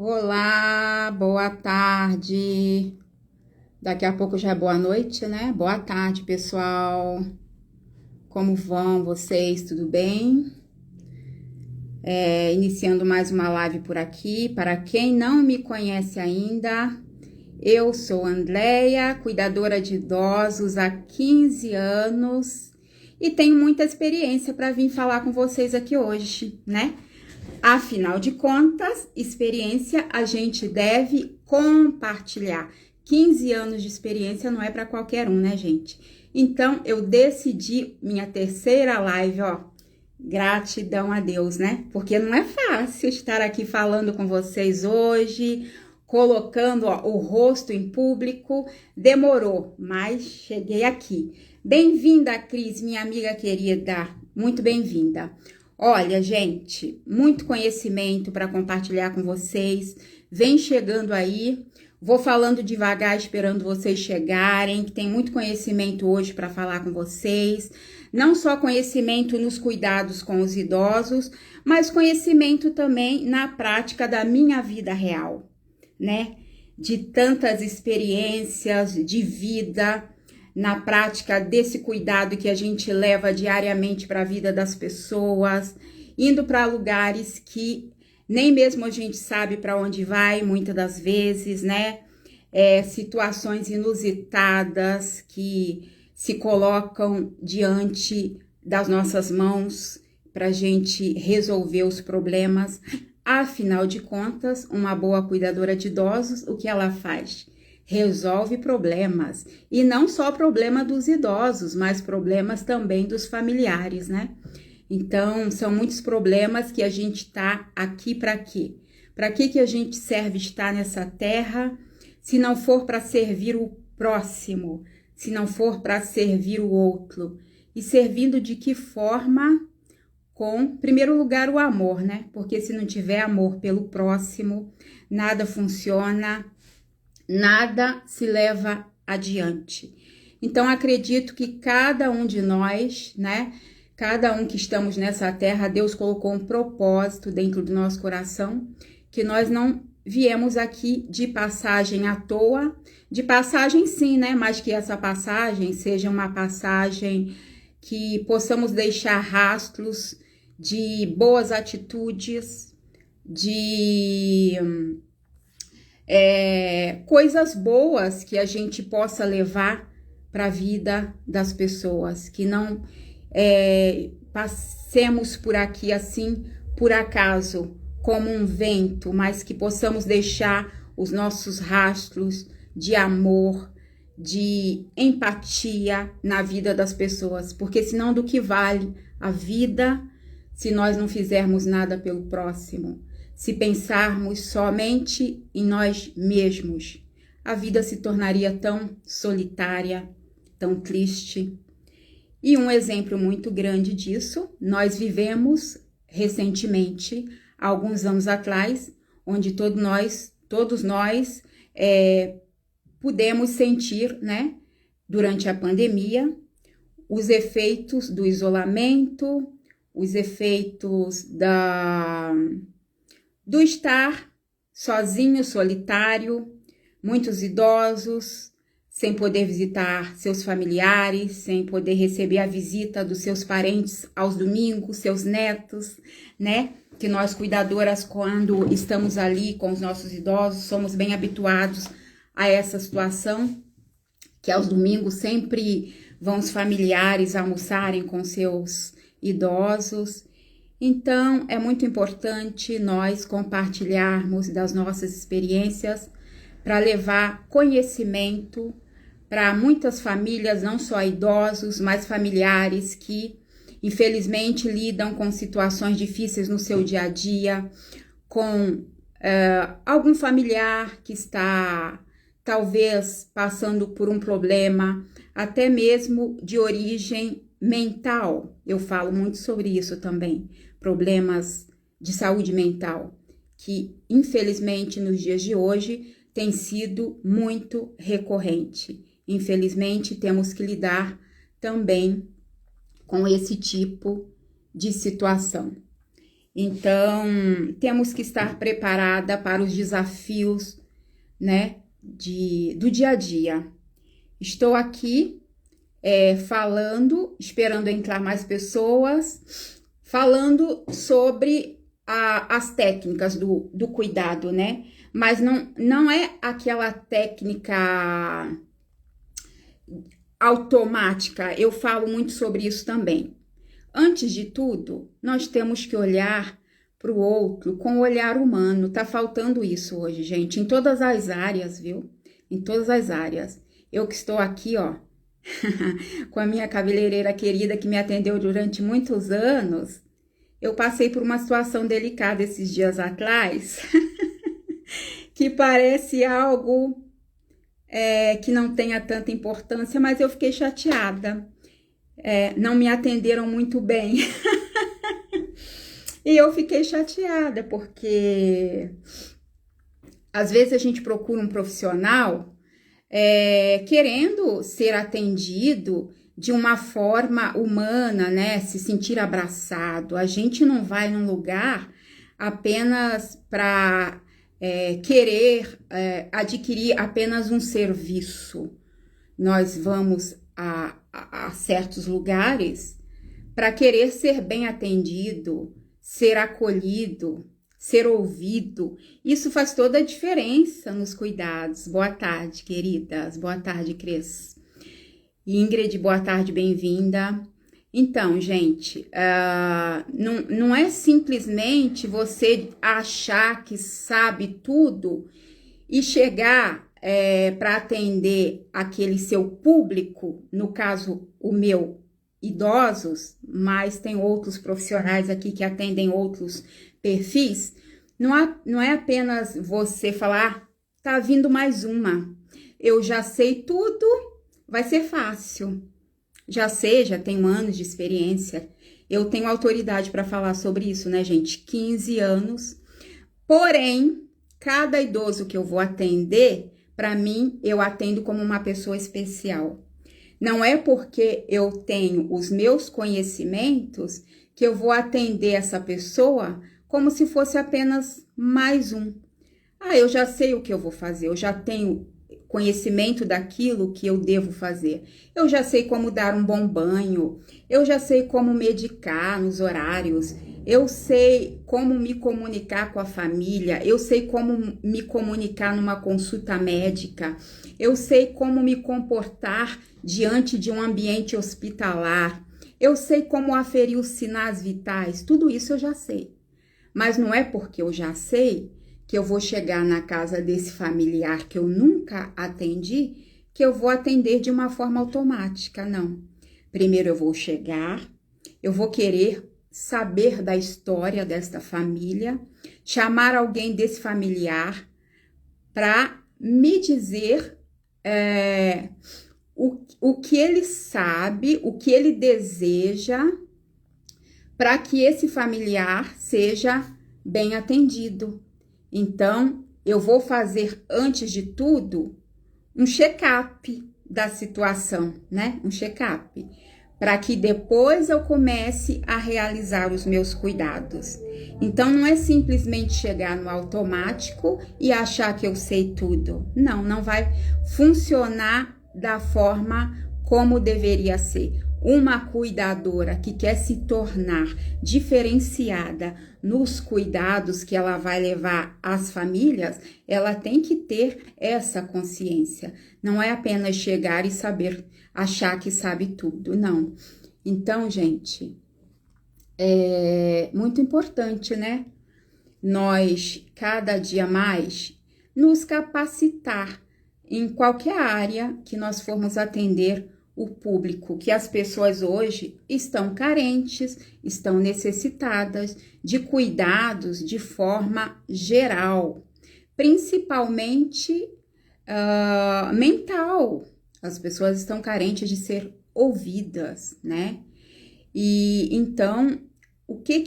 Olá, boa tarde. Daqui a pouco já é boa noite, né? Boa tarde, pessoal. Como vão vocês? Tudo bem? Iniciando mais uma live por aqui. Para quem não me conhece ainda, eu sou Andréia, cuidadora de idosos há 15 anos e tenho muita experiência para vir falar com vocês aqui hoje, né? Afinal de contas, experiência a gente deve compartilhar. 15 anos de experiência não é para qualquer um, né, gente? Então, eu decidi minha terceira live, ó. Gratidão a Deus, né? Porque não é fácil estar aqui falando com vocês hoje, colocando o rosto em público. Demorou, mas cheguei aqui. Bem-vinda, Cris, minha amiga querida. Muito bem-vinda. Olha, gente, muito conhecimento para compartilhar com vocês. Vem chegando aí. Vou falando devagar, esperando vocês chegarem, que tem muito conhecimento hoje para falar com vocês. Não só conhecimento nos cuidados com os idosos, mas conhecimento também na prática da minha vida real, né? De tantas experiências de vida, na prática desse cuidado que a gente leva diariamente para a vida das pessoas, indo para lugares que nem mesmo a gente sabe para onde vai, muitas das vezes, né? Situações inusitadas que se colocam diante das nossas mãos para a gente resolver os problemas. Afinal de contas, uma boa cuidadora de idosos, o que ela faz? Resolve problemas, e não só problema dos idosos, mas problemas também dos familiares, né? Então, são muitos problemas que a gente tá aqui para quê? Para que a gente serve estar nessa terra, se não for para servir o próximo, se não for para servir o outro? E servindo de que forma? Com, em primeiro lugar, o amor, né? Porque se não tiver amor pelo próximo, nada funciona, nada se leva adiante. Então, acredito que cada um de nós, né? Cada um que estamos nessa terra, Deus colocou um propósito dentro do nosso coração, que nós não viemos aqui de passagem à toa, de passagem sim, né? Mas que essa passagem seja uma passagem que possamos deixar rastros de boas atitudes, de coisas boas que a gente possa levar para a vida das pessoas, que não passemos por aqui assim, por acaso, como um vento, mas que possamos deixar os nossos rastros de amor, de empatia na vida das pessoas, porque senão do que vale a vida se nós não fizermos nada pelo próximo? Se pensarmos somente em nós mesmos, a vida se tornaria tão solitária, tão triste. E um exemplo muito grande disso, nós vivemos recentemente, há alguns anos atrás, onde todos nós pudemos sentir, né, durante a pandemia, os efeitos do isolamento, os efeitos do estar sozinho, solitário, muitos idosos, sem poder visitar seus familiares, sem poder receber a visita dos seus parentes aos domingos, seus netos, né? Que nós cuidadoras, quando estamos ali com os nossos idosos, somos bem habituados a essa situação, que aos domingos sempre vão os familiares almoçarem com seus idosos. Então, é muito importante nós compartilharmos das nossas experiências para levar conhecimento para muitas famílias, não só idosos, mas familiares que, infelizmente, lidam com situações difíceis no seu dia a dia, com algum familiar que está, talvez, passando por um problema, até mesmo de origem mental. Eu falo muito sobre isso também, problemas de saúde mental, que, infelizmente, nos dias de hoje, tem sido muito recorrente. Infelizmente, temos que lidar também com esse tipo de situação. Então, temos que estar preparada para os desafios, né, do dia a dia. Estou aqui falando, esperando entrar mais pessoas, falando sobre as técnicas do cuidado, né? Mas não é aquela técnica automática, eu falo muito sobre isso também. Antes de tudo, nós temos que olhar para o outro com o olhar humano. Tá faltando isso hoje, gente, em todas as áreas, viu? Em todas as áreas. Eu que estou aqui, ó, com a minha cabeleireira querida que me atendeu durante muitos anos, eu passei por uma situação delicada esses dias atrás, que parece algo que não tenha tanta importância, mas eu fiquei chateada. Não me atenderam muito bem. E eu fiquei chateada, porque às vezes a gente procura um profissional querendo ser atendido de uma forma humana, né? Se sentir abraçado. A gente não vai num lugar apenas para querer adquirir apenas um serviço. Nós vamos a certos lugares para querer ser bem atendido, ser acolhido, ser ouvido. Isso faz toda a diferença nos cuidados. Boa tarde, queridas. Boa tarde, Cris. Ingrid, boa tarde, bem-vinda. Então, gente, não é simplesmente você achar que sabe tudo e chegar para atender aquele seu público, no caso, o meu, idosos, mas tem outros profissionais aqui que atendem outros perfis. Não é apenas você falar, tá vindo mais uma, eu já sei tudo, vai ser fácil. Já sei, já tenho anos de experiência, eu tenho autoridade para falar sobre isso, né, gente? 15 anos. Porém, cada idoso que eu vou atender, para mim, eu atendo como uma pessoa especial. Não é porque eu tenho os meus conhecimentos que eu vou atender essa pessoa como se fosse apenas mais um. Eu já sei o que eu vou fazer, eu já tenho conhecimento daquilo que eu devo fazer. Eu já sei como dar um bom banho, eu já sei como medicar nos horários, eu sei como me comunicar com a família, eu sei como me comunicar numa consulta médica, eu sei como me comportar diante de um ambiente hospitalar, eu sei como aferir os sinais vitais, tudo isso eu já sei. Mas não é porque eu já sei que eu vou chegar na casa desse familiar que eu nunca atendi, que eu vou atender de uma forma automática, não. Primeiro eu vou chegar, eu vou querer saber da história desta família, chamar alguém desse familiar para me dizer o que ele sabe, o que ele deseja, para que esse familiar seja bem atendido. Então, eu vou fazer, antes de tudo, um check-up da situação, né? Um check-up, para que depois eu comece a realizar os meus cuidados. Então, não é simplesmente chegar no automático e achar que eu sei tudo. Não vai funcionar da forma como deveria ser. Uma cuidadora que quer se tornar diferenciada nos cuidados que ela vai levar às famílias, ela tem que ter essa consciência. Não é apenas chegar e saber, achar que sabe tudo, não. Então, gente, é muito importante, né? Nós, cada dia mais, nos capacitar em qualquer área que nós formos atender o público, que as pessoas hoje estão carentes, estão necessitadas de cuidados de forma geral, principalmente mental. As pessoas estão carentes de ser ouvidas, né? E então, o que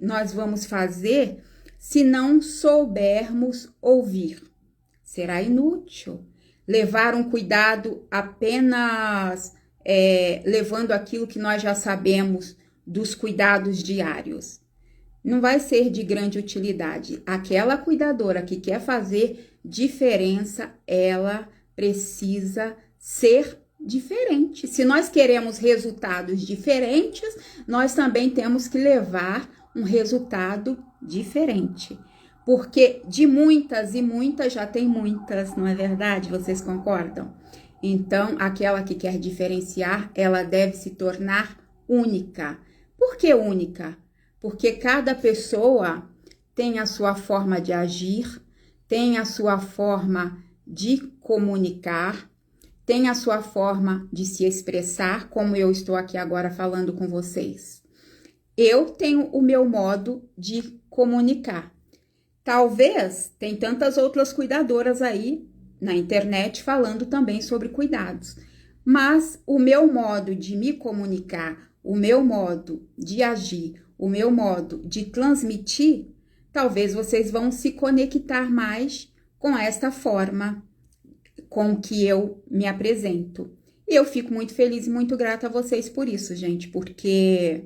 nós vamos fazer se não soubermos ouvir? Será inútil. Levar um cuidado apenas levando aquilo que nós já sabemos dos cuidados diários. não vai ser de grande utilidade. Aquela cuidadora que quer fazer diferença, ela precisa ser diferente. Se nós queremos resultados diferentes, nós também temos que levar um resultado diferente. Porque de muitas e muitas já tem muitas, não é verdade? Vocês concordam? Então, aquela que quer diferenciar, ela deve se tornar única. Por que única? Porque cada pessoa tem a sua forma de agir, tem a sua forma de comunicar, tem a sua forma de se expressar, como eu estou aqui agora falando com vocês. Eu tenho o meu modo de comunicar. Talvez tem tantas outras cuidadoras aí na internet falando também sobre cuidados, mas o meu modo de me comunicar, o meu modo de agir, o meu modo de transmitir, talvez vocês vão se conectar mais com esta forma com que eu me apresento. E eu fico muito feliz e muito grata a vocês por isso, gente, porque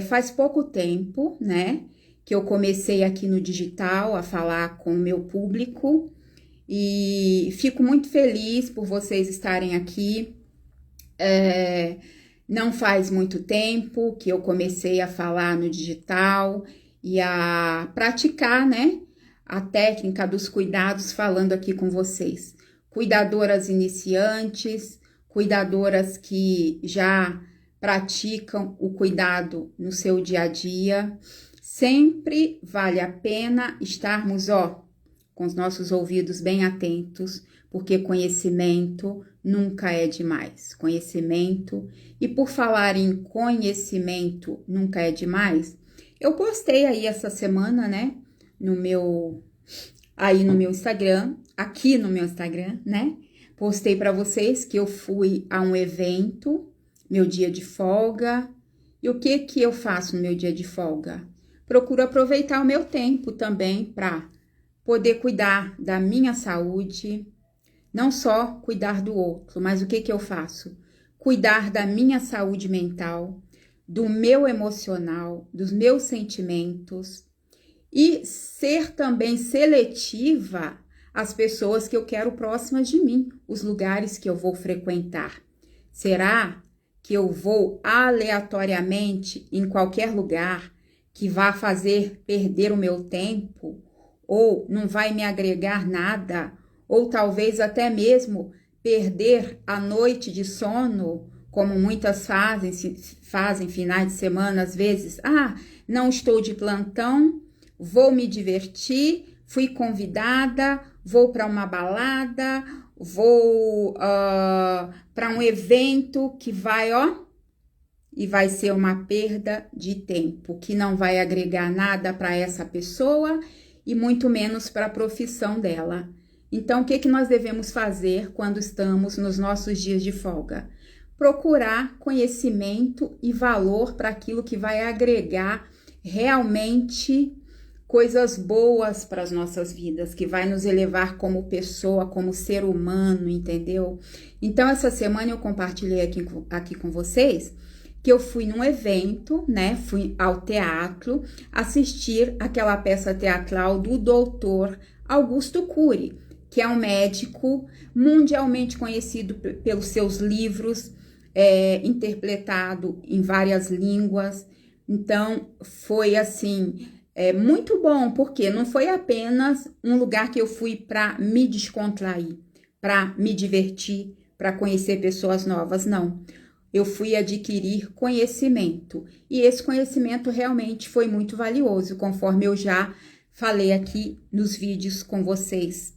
faz pouco tempo, né, que eu comecei aqui no digital a falar com o meu público e fico muito feliz por vocês estarem aqui. Não faz muito tempo que eu comecei a falar no digital e a praticar, né, a técnica dos cuidados falando aqui com vocês. Cuidadoras iniciantes, cuidadoras que já praticam o cuidado no seu dia a dia. Sempre vale a pena estarmos, com os nossos ouvidos bem atentos, porque conhecimento nunca é demais. Conhecimento, e por falar em conhecimento nunca é demais, eu postei aí essa semana, né, no meu Instagram, aqui no meu Instagram, né, postei para vocês que eu fui a um evento, meu dia de folga. E o que eu faço no meu dia de folga? Procuro aproveitar o meu tempo também para poder cuidar da minha saúde, não só cuidar do outro, mas o que eu faço? Cuidar da minha saúde mental, do meu emocional, dos meus sentimentos e ser também seletiva às pessoas que eu quero próximas de mim, os lugares que eu vou frequentar. Será que eu vou aleatoriamente em qualquer lugar que vá fazer perder o meu tempo, ou não vai me agregar nada, ou talvez até mesmo perder a noite de sono, como muitas fazem finais de semana, às vezes? Não estou de plantão, vou me divertir, fui convidada, vou para uma balada, vou para um evento que vai, e vai ser uma perda de tempo, que não vai agregar nada para essa pessoa e muito menos para a profissão dela. Então, o que nós devemos fazer quando estamos nos nossos dias de folga? Procurar conhecimento e valor para aquilo que vai agregar realmente coisas boas para as nossas vidas, que vai nos elevar como pessoa, como ser humano, entendeu? Então, essa semana eu compartilhei aqui com vocês que eu fui num evento, né? Fui ao teatro assistir aquela peça teatral do doutor Augusto Cury, que é um médico mundialmente conhecido pelos seus livros, interpretado em várias línguas. Então, foi assim, muito bom, porque não foi apenas um lugar que eu fui para me descontrair, para me divertir, para conhecer pessoas novas, não. Eu fui adquirir conhecimento, e esse conhecimento realmente foi muito valioso, conforme eu já falei aqui nos vídeos com vocês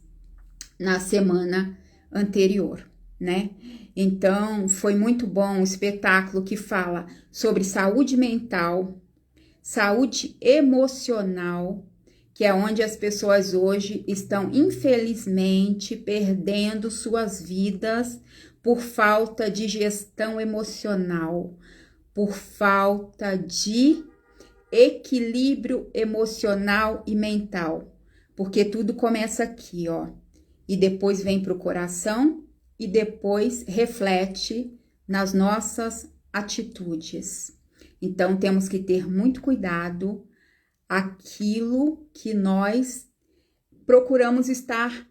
na semana anterior, né? Então, foi muito bom um espetáculo que fala sobre saúde mental, saúde emocional, que é onde as pessoas hoje estão, infelizmente, perdendo suas vidas por falta de gestão emocional, por falta de equilíbrio emocional e mental, porque tudo começa aqui, e depois vem para o coração e depois reflete nas nossas atitudes. Então, temos que ter muito cuidado aquilo que nós procuramos estar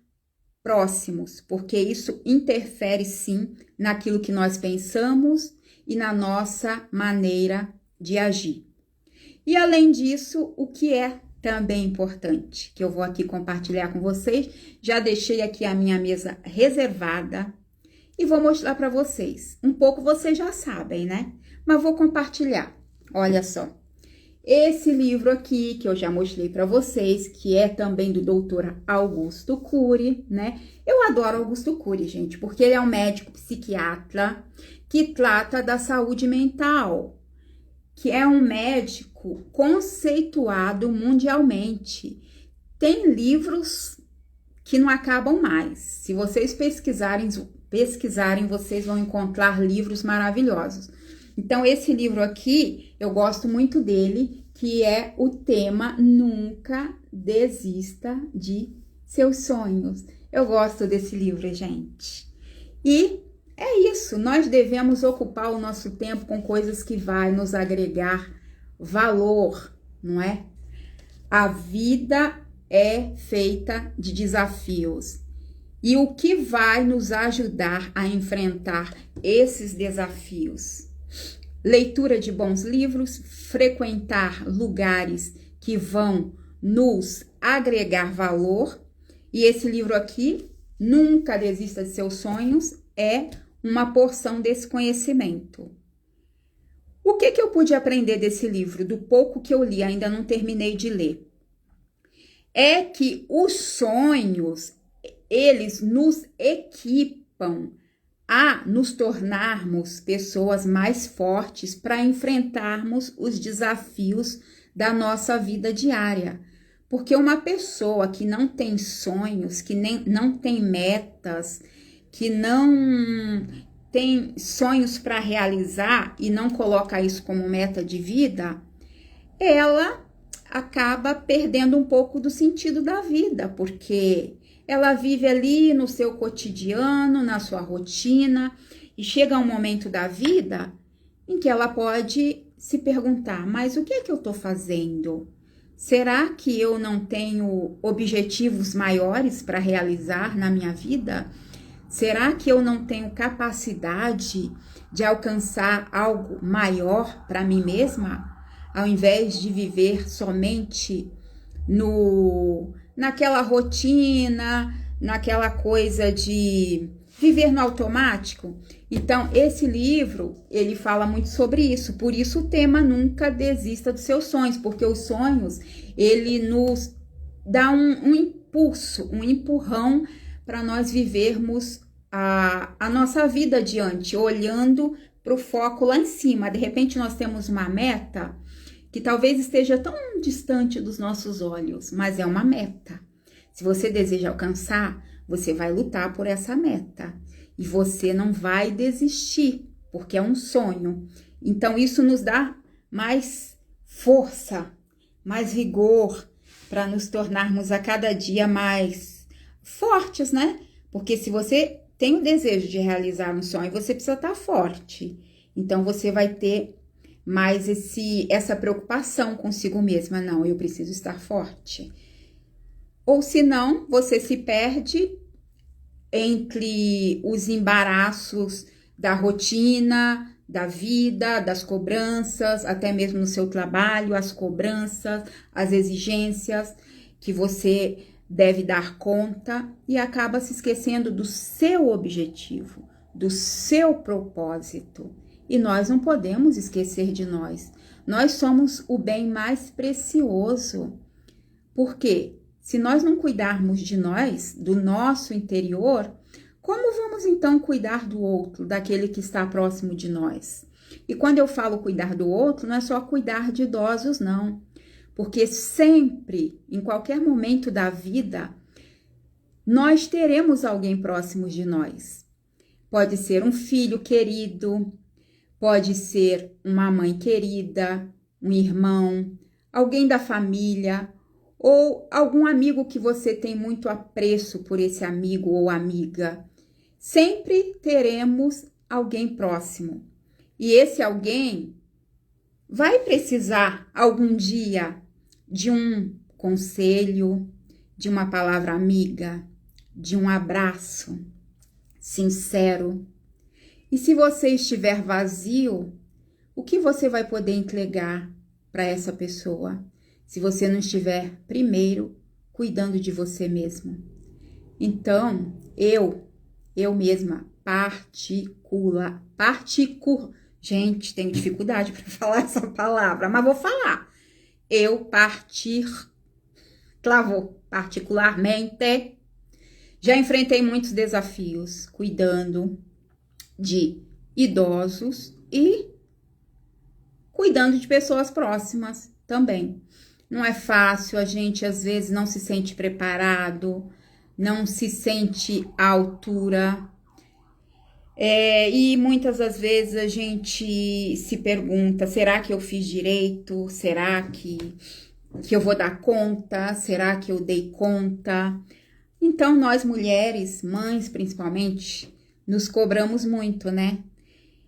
próximos, porque isso interfere sim naquilo que nós pensamos e na nossa maneira de agir. E além disso, o que é também importante, que eu vou aqui compartilhar com vocês, já deixei aqui a minha mesa reservada e vou mostrar para vocês. Um pouco vocês já sabem, né? Mas vou compartilhar. Olha só. Esse livro aqui, que eu já mostrei para vocês, que é também do doutor Augusto Cury, né? Eu adoro Augusto Cury, gente, porque ele é um médico psiquiatra que trata da saúde mental, que é um médico conceituado mundialmente. Tem livros que não acabam mais. Se vocês pesquisarem, vocês vão encontrar livros maravilhosos. Então, esse livro aqui, eu gosto muito dele, que é o tema Nunca Desista de Seus Sonhos. Eu gosto desse livro, gente. E é isso, nós devemos ocupar o nosso tempo com coisas que vai nos agregar valor, não é? A vida é feita de desafios. E o que vai nos ajudar a enfrentar esses desafios? Leitura de bons livros, frequentar lugares que vão nos agregar valor. E esse livro aqui, Nunca Desista de Seus Sonhos, é uma porção desse conhecimento. O que eu pude aprender desse livro? Do pouco que eu li, ainda não terminei de ler. É que os sonhos, eles nos equipam a nos tornarmos pessoas mais fortes para enfrentarmos os desafios da nossa vida diária. Porque uma pessoa que não tem sonhos, que não tem metas, que não tem sonhos para realizar e não coloca isso como meta de vida, ela acaba perdendo um pouco do sentido da vida, porque ela vive ali no seu cotidiano, na sua rotina, e chega um momento da vida em que ela pode se perguntar, mas o que é que eu estou fazendo? Será que eu não tenho objetivos maiores para realizar na minha vida? Será que eu não tenho capacidade de alcançar algo maior para mim mesma, ao invés de viver somente naquela rotina, naquela coisa de viver no automático? Então, esse livro, ele fala muito sobre isso. Por isso o tema Nunca Desista dos Seus Sonhos, porque os sonhos, ele nos dá um impulso, um empurrão para nós vivermos a nossa vida adiante, olhando para o foco lá em cima. De repente, nós temos uma meta que talvez esteja tão distante dos nossos olhos, mas é uma meta. Se você deseja alcançar, você vai lutar por essa meta. E você não vai desistir, porque é um sonho. Então, isso nos dá mais força, mais vigor, para nos tornarmos a cada dia mais fortes, né? Porque se você tem o desejo de realizar um sonho, você precisa estar forte. Então, você vai ter mais essa preocupação consigo mesma. Não, eu preciso estar forte. Ou senão, você se perde entre os embaraços da rotina, da vida, das cobranças, até mesmo no seu trabalho, as cobranças, as exigências que você deve dar conta e acaba se esquecendo do seu objetivo, do seu propósito. E nós não podemos esquecer de nós. Nós somos o bem mais precioso. Por quê? Se nós não cuidarmos de nós, do nosso interior, como vamos então cuidar do outro, daquele que está próximo de nós? E quando eu falo cuidar do outro, não é só cuidar de idosos, não. Porque sempre, em qualquer momento da vida, nós teremos alguém próximo de nós. Pode ser um filho querido, pode ser uma mãe querida, um irmão, alguém da família, ou algum amigo que você tem muito apreço por esse amigo ou amiga. Sempre teremos alguém próximo. E esse alguém vai precisar algum dia de um conselho, de uma palavra amiga, de um abraço sincero. E se você estiver vazio, o que você vai poder entregar para essa pessoa se você não estiver primeiro cuidando de você mesmo? Então, eu mesma, gente, tenho dificuldade para falar essa palavra, mas vou falar. Particularmente, já enfrentei muitos desafios cuidando de idosos e cuidando de pessoas próximas também. Não é fácil, a gente às vezes não se sente preparado, não se sente à altura. E muitas das vezes a gente se pergunta, será que eu fiz direito? Será que eu vou dar conta? Será que eu dei conta? Então, nós mulheres, mães principalmente, nos cobramos muito, né?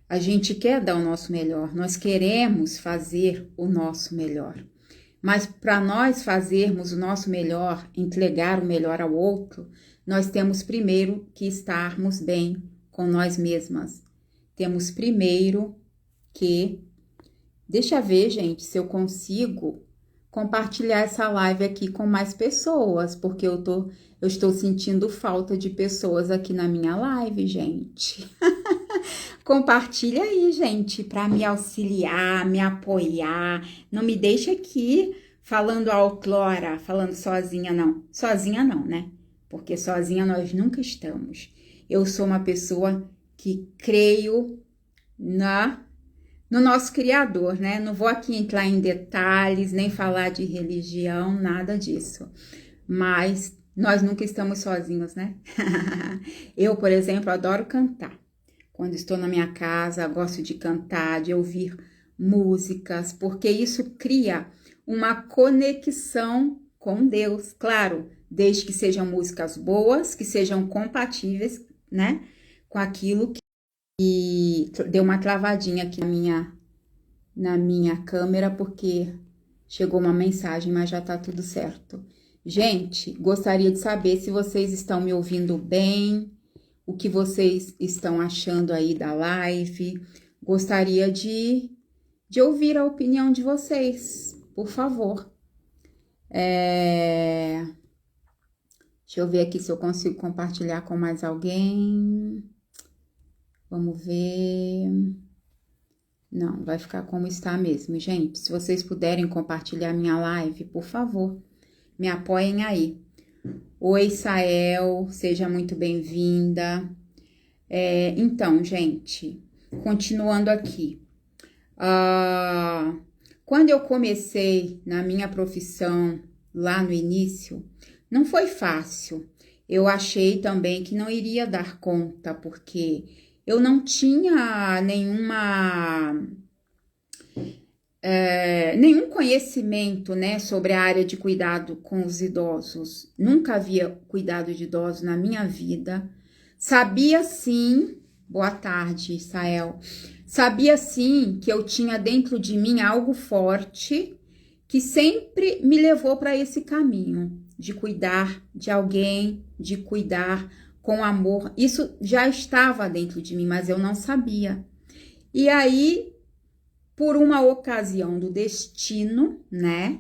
A gente quer dar o nosso melhor, nós queremos fazer o nosso melhor. Mas para nós fazermos o nosso melhor, entregar o melhor ao outro, nós temos primeiro que estarmos bem com nós mesmas. Temos primeiro que... Deixa eu ver, gente, se eu consigo compartilhar essa live aqui com mais pessoas, porque eu estou sentindo falta de pessoas aqui na minha live, gente. Compartilha aí, gente, para me auxiliar, me apoiar. Não me deixe aqui falando outrora, falando sozinha, não. Sozinha não, né? Porque sozinha nós nunca estamos. Eu sou uma pessoa que creio no nosso Criador, né? Não vou aqui entrar em detalhes, nem falar de religião, nada disso. Mas nós nunca estamos sozinhos, né? Eu, por exemplo, adoro cantar. Quando estou na minha casa, gosto de cantar, de ouvir músicas, porque isso cria uma conexão com Deus, claro, desde que sejam músicas boas, que sejam compatíveis, né, com aquilo que... E deu uma travadinha aqui na minha câmera, porque chegou uma mensagem, mas já tá tudo certo. Gente, gostaria de saber se vocês estão me ouvindo bem, o que vocês estão achando aí da live. Gostaria de ouvir a opinião de vocês, por favor. Deixa eu ver aqui se eu consigo compartilhar com mais alguém. Vamos ver. Não, vai ficar como está mesmo, gente. Se vocês puderem compartilhar minha live, por favor, me apoiem aí. Oi, Sael, seja muito bem-vinda. Então, gente, continuando aqui. Quando eu comecei na minha profissão, lá no início, não foi fácil. Eu achei também que não iria dar conta, porque eu não tinha nenhum conhecimento, né, sobre a área de cuidado com os idosos. Nunca havia cuidado de idosos na minha vida. Sabia sim, boa tarde, Sael. Sabia sim que eu tinha dentro de mim algo forte que sempre me levou para esse caminho de cuidar de alguém, de cuidar com amor. Isso já estava dentro de mim, mas eu não sabia. E aí, por uma ocasião do destino, né,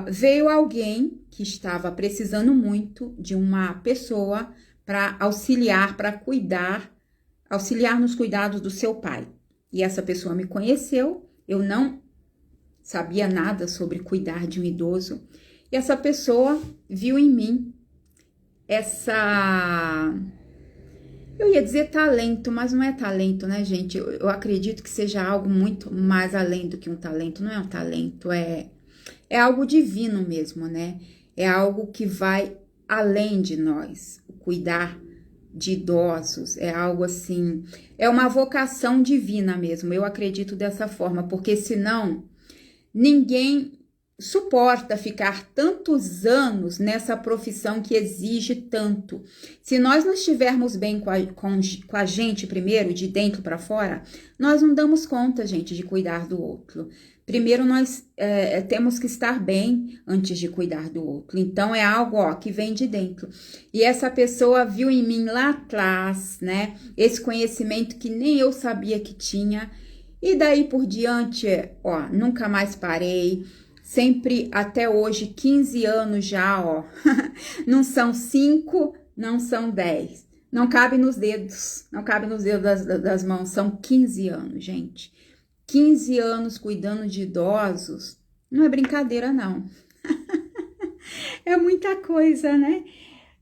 veio alguém que estava precisando muito de uma pessoa para auxiliar, para cuidar, auxiliar nos cuidados do seu pai. E essa pessoa me conheceu, eu não sabia nada sobre cuidar de um idoso, e essa pessoa viu em mim eu ia dizer talento, mas não é talento, né, gente? Eu acredito que seja algo muito mais além do que um talento. Não é um talento, é algo divino mesmo, né? É algo que vai além de nós. O cuidar de idosos é algo assim, é uma vocação divina mesmo. Eu acredito dessa forma, porque senão ninguém suporta ficar tantos anos nessa profissão que exige tanto. Se nós não estivermos bem com a gente primeiro, de dentro para fora, nós não damos conta, gente, de cuidar do outro. primeiro nós temos que estar bem antes de cuidar do outro. Então, é algo, ó, que vem de dentro. E essa pessoa viu em mim lá atrás, né? Esse conhecimento que nem eu sabia que tinha. E daí por diante, ó, nunca mais parei. Sempre até hoje, 15 anos já, ó. Não são 5, não são 10. Não cabe nos dedos, não cabe nos dedos das mãos. São 15 anos, gente. 15 anos cuidando de idosos. Não é brincadeira, não. É muita coisa, né?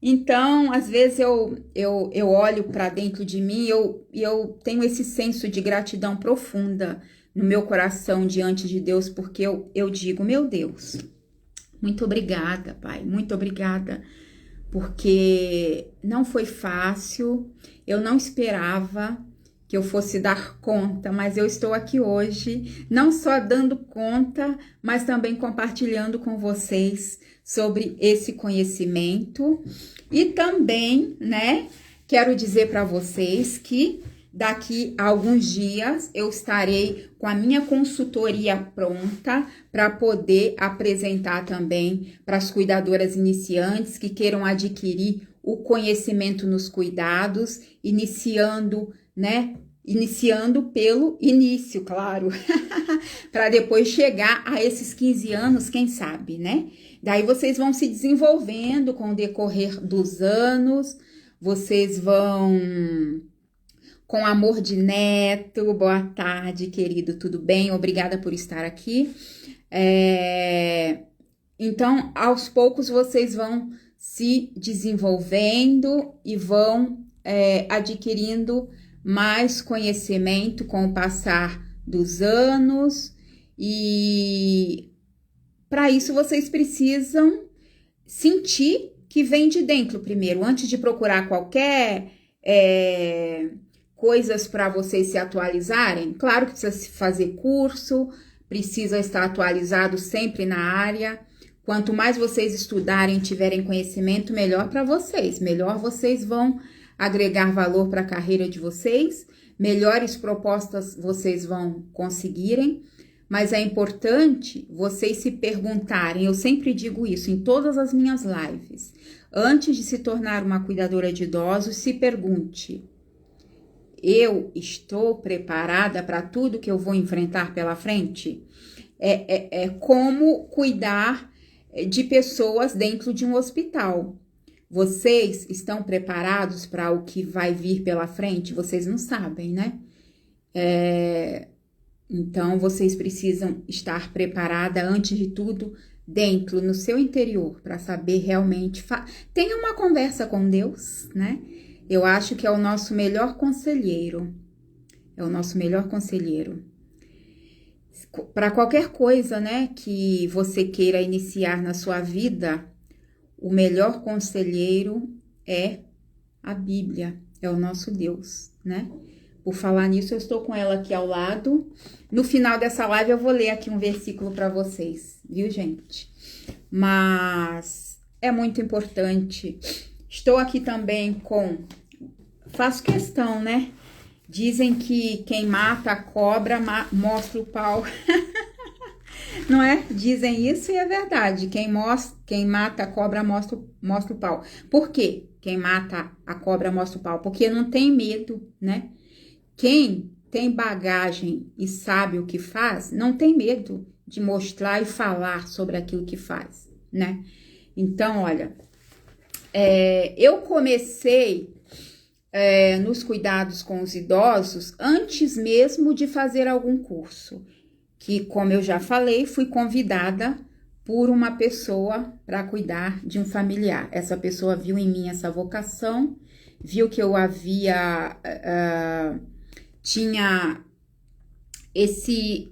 Então, às vezes eu olho para dentro de mim e eu tenho esse senso de gratidão profunda no meu coração diante de Deus, porque eu digo, meu Deus, muito obrigada, Pai, muito obrigada, porque não foi fácil, eu não esperava que eu fosse dar conta, mas eu estou aqui hoje, não só dando conta, mas também compartilhando com vocês sobre esse conhecimento. E também, né, quero dizer para vocês que daqui a alguns dias eu estarei com a minha consultoria pronta para poder apresentar também para as cuidadoras iniciantes que queiram adquirir o conhecimento nos cuidados, iniciando, né? Iniciando pelo início, claro, para depois chegar a esses 15 anos, quem sabe, né? Daí vocês vão se desenvolvendo com o decorrer dos anos, vocês vão com amor de neto. Boa tarde, querido, tudo bem? Obrigada por estar aqui. Então, aos poucos vocês vão se desenvolvendo e vão adquirindo mais conhecimento com o passar dos anos, e para isso vocês precisam sentir que vem de dentro primeiro, antes de procurar qualquer coisas para vocês se atualizarem. Claro que precisa se fazer curso, precisa estar atualizado sempre na área. Quanto mais vocês estudarem, tiverem conhecimento, melhor para vocês, melhor vocês vão agregar valor para a carreira de vocês, melhores propostas vocês vão conseguirem, mas é importante vocês se perguntarem, eu sempre digo isso em todas as minhas lives, antes de se tornar uma cuidadora de idosos, se pergunte, eu estou preparada para tudo que eu vou enfrentar pela frente? Como cuidar de pessoas dentro de um hospital. Vocês estão preparados para o que vai vir pela frente? Vocês não sabem, né? Então, vocês precisam estar preparada antes de tudo dentro, no seu interior, para saber realmente... Tenha uma conversa com Deus, né? Eu acho que é o nosso melhor conselheiro. É o nosso melhor conselheiro. Para qualquer coisa, né, que você queira iniciar na sua vida, o melhor conselheiro é a Bíblia, é o nosso Deus, né? Por falar nisso, eu estou com ela aqui ao lado. No final dessa live eu vou ler aqui um versículo para vocês, viu, gente? Mas é muito importante. Estou aqui também com... Faço questão, né? Dizem que quem mata a cobra mostra o pau. Não é? Dizem isso e é verdade. Quem mata a cobra mostra o pau. Por quê? Quem mata a cobra mostra o pau? Porque não tem medo, né? Quem tem bagagem e sabe o que faz, não tem medo de mostrar e falar sobre aquilo que faz, né? Então, olha, eu comecei nos cuidados com os idosos antes mesmo de fazer algum curso, que, como eu já falei, fui convidada por uma pessoa para cuidar de um familiar. Essa pessoa viu em mim essa vocação, viu que eu tinha esse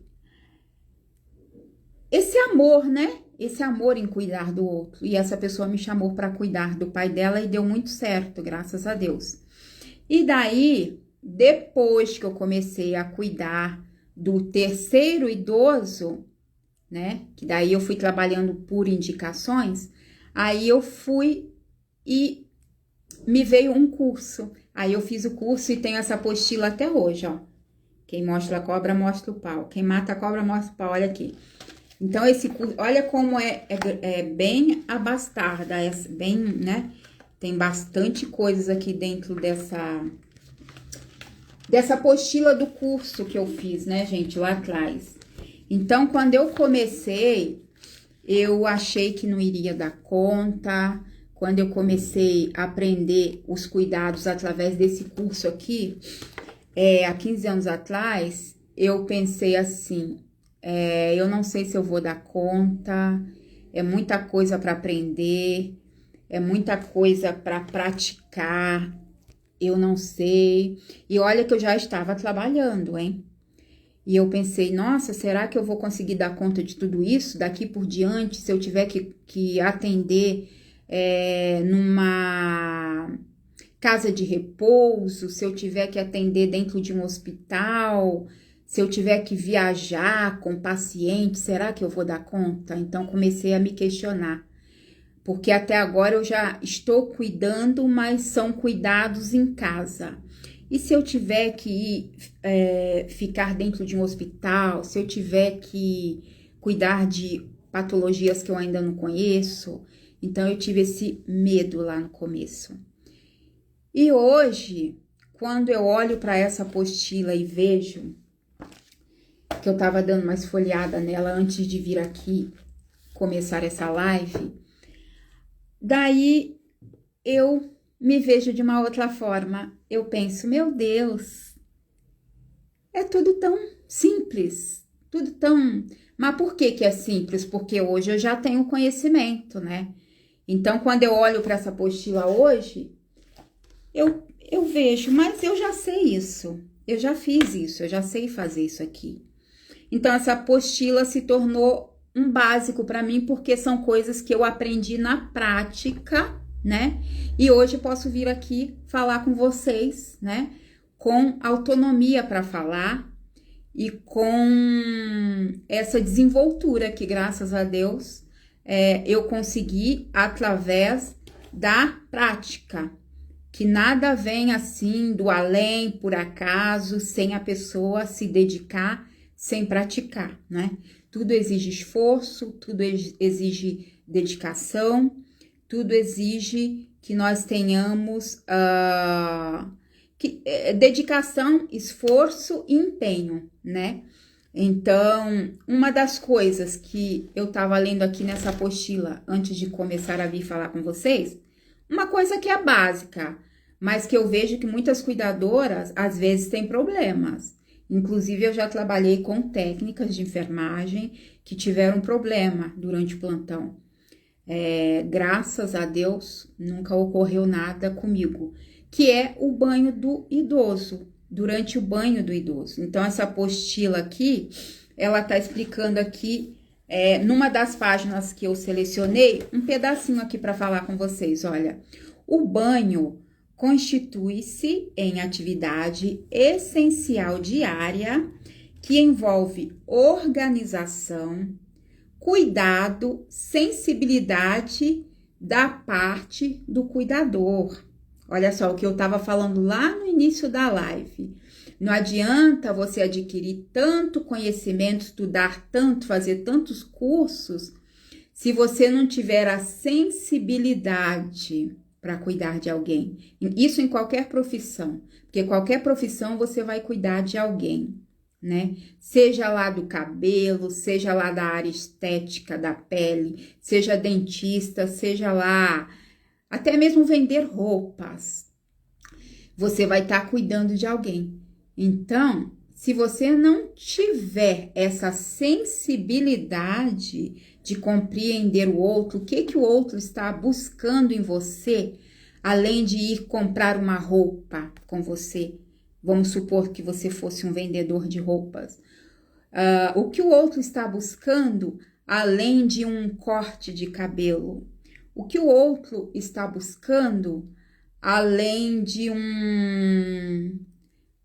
amor, né? Esse amor em cuidar do outro. E essa pessoa me chamou para cuidar do pai dela e deu muito certo, graças a Deus. E daí, depois que eu comecei a cuidar do terceiro idoso, né? Que daí eu fui trabalhando por indicações, aí eu fui e me veio um curso. Aí eu fiz o curso e tenho essa apostila até hoje, ó. Quem mostra a cobra, mostra o pau. Quem mata a cobra, mostra o pau. Olha aqui. Então, esse curso, olha como é bem abastarda, bem, né? Tem bastante coisas aqui dentro dessa apostila do curso que eu fiz, né, gente, lá atrás. Então, quando eu comecei, eu achei que não iria dar conta. Quando eu comecei a aprender os cuidados através desse curso aqui, há 15 anos atrás, eu pensei assim, eu não sei se eu vou dar conta, é muita coisa para aprender, é muita coisa para praticar, eu não sei. E olha que eu já estava trabalhando, hein? E eu pensei, nossa, será que eu vou conseguir dar conta de tudo isso daqui por diante, se eu tiver que atender numa casa de repouso, se eu tiver que atender dentro de um hospital, se eu tiver que viajar com paciente, será que eu vou dar conta? Então comecei a me questionar, porque até agora eu já estou cuidando, mas são cuidados em casa. E se eu tiver que ficar dentro de um hospital, se eu tiver que cuidar de patologias que eu ainda não conheço, então eu tive esse medo lá no começo. E hoje, quando eu olho para essa apostila e vejo que eu estava dando uma esfoliada nela antes de vir aqui começar essa live, daí eu me vejo de uma outra forma. Eu penso, meu Deus, é tudo tão simples, tudo tão... Mas por que é simples? Porque hoje eu já tenho conhecimento, né? Então, quando eu olho para essa apostila hoje, eu vejo, mas eu já sei isso, eu já fiz isso, eu já sei fazer isso aqui. Então, essa apostila se tornou um básico para mim, porque são coisas que eu aprendi na prática, né? E hoje eu posso vir aqui falar com vocês, né? Com autonomia para falar e com essa desenvoltura que, graças a Deus, eu consegui através da prática. Que nada vem assim do além, por acaso, sem a pessoa se dedicar, sem praticar, né? Tudo exige esforço, tudo exige dedicação, tudo exige que nós tenhamos dedicação, esforço e empenho, né? Então, uma das coisas que eu tava lendo aqui nessa apostila, antes de começar a vir falar com vocês, uma coisa que é básica, mas que eu vejo que muitas cuidadoras, às vezes, têm problemas. Inclusive, eu já trabalhei com técnicas de enfermagem que tiveram problema durante o plantão. Graças a Deus, nunca ocorreu nada comigo, que é o banho do idoso, durante o banho do idoso. Então, essa apostila aqui, ela tá explicando aqui, numa das páginas que eu selecionei, um pedacinho aqui para falar com vocês. Olha, o banho constitui-se em atividade essencial diária que envolve organização, cuidado, sensibilidade da parte do cuidador. Olha só o que eu estava falando lá no início da live. Não adianta você adquirir tanto conhecimento, estudar tanto, fazer tantos cursos, se você não tiver a sensibilidade para cuidar de alguém. Isso em qualquer profissão, porque qualquer profissão você vai cuidar de alguém, né? Seja lá do cabelo, seja lá da área estética da pele, seja dentista, seja lá até mesmo vender roupas. Você vai estar cuidando de alguém. Então, se você não tiver essa sensibilidade de compreender o outro, o que o outro está buscando em você, além de ir comprar uma roupa com você, vamos supor que você fosse um vendedor de roupas, o que o outro está buscando, além de um corte de cabelo, o que o outro está buscando, além de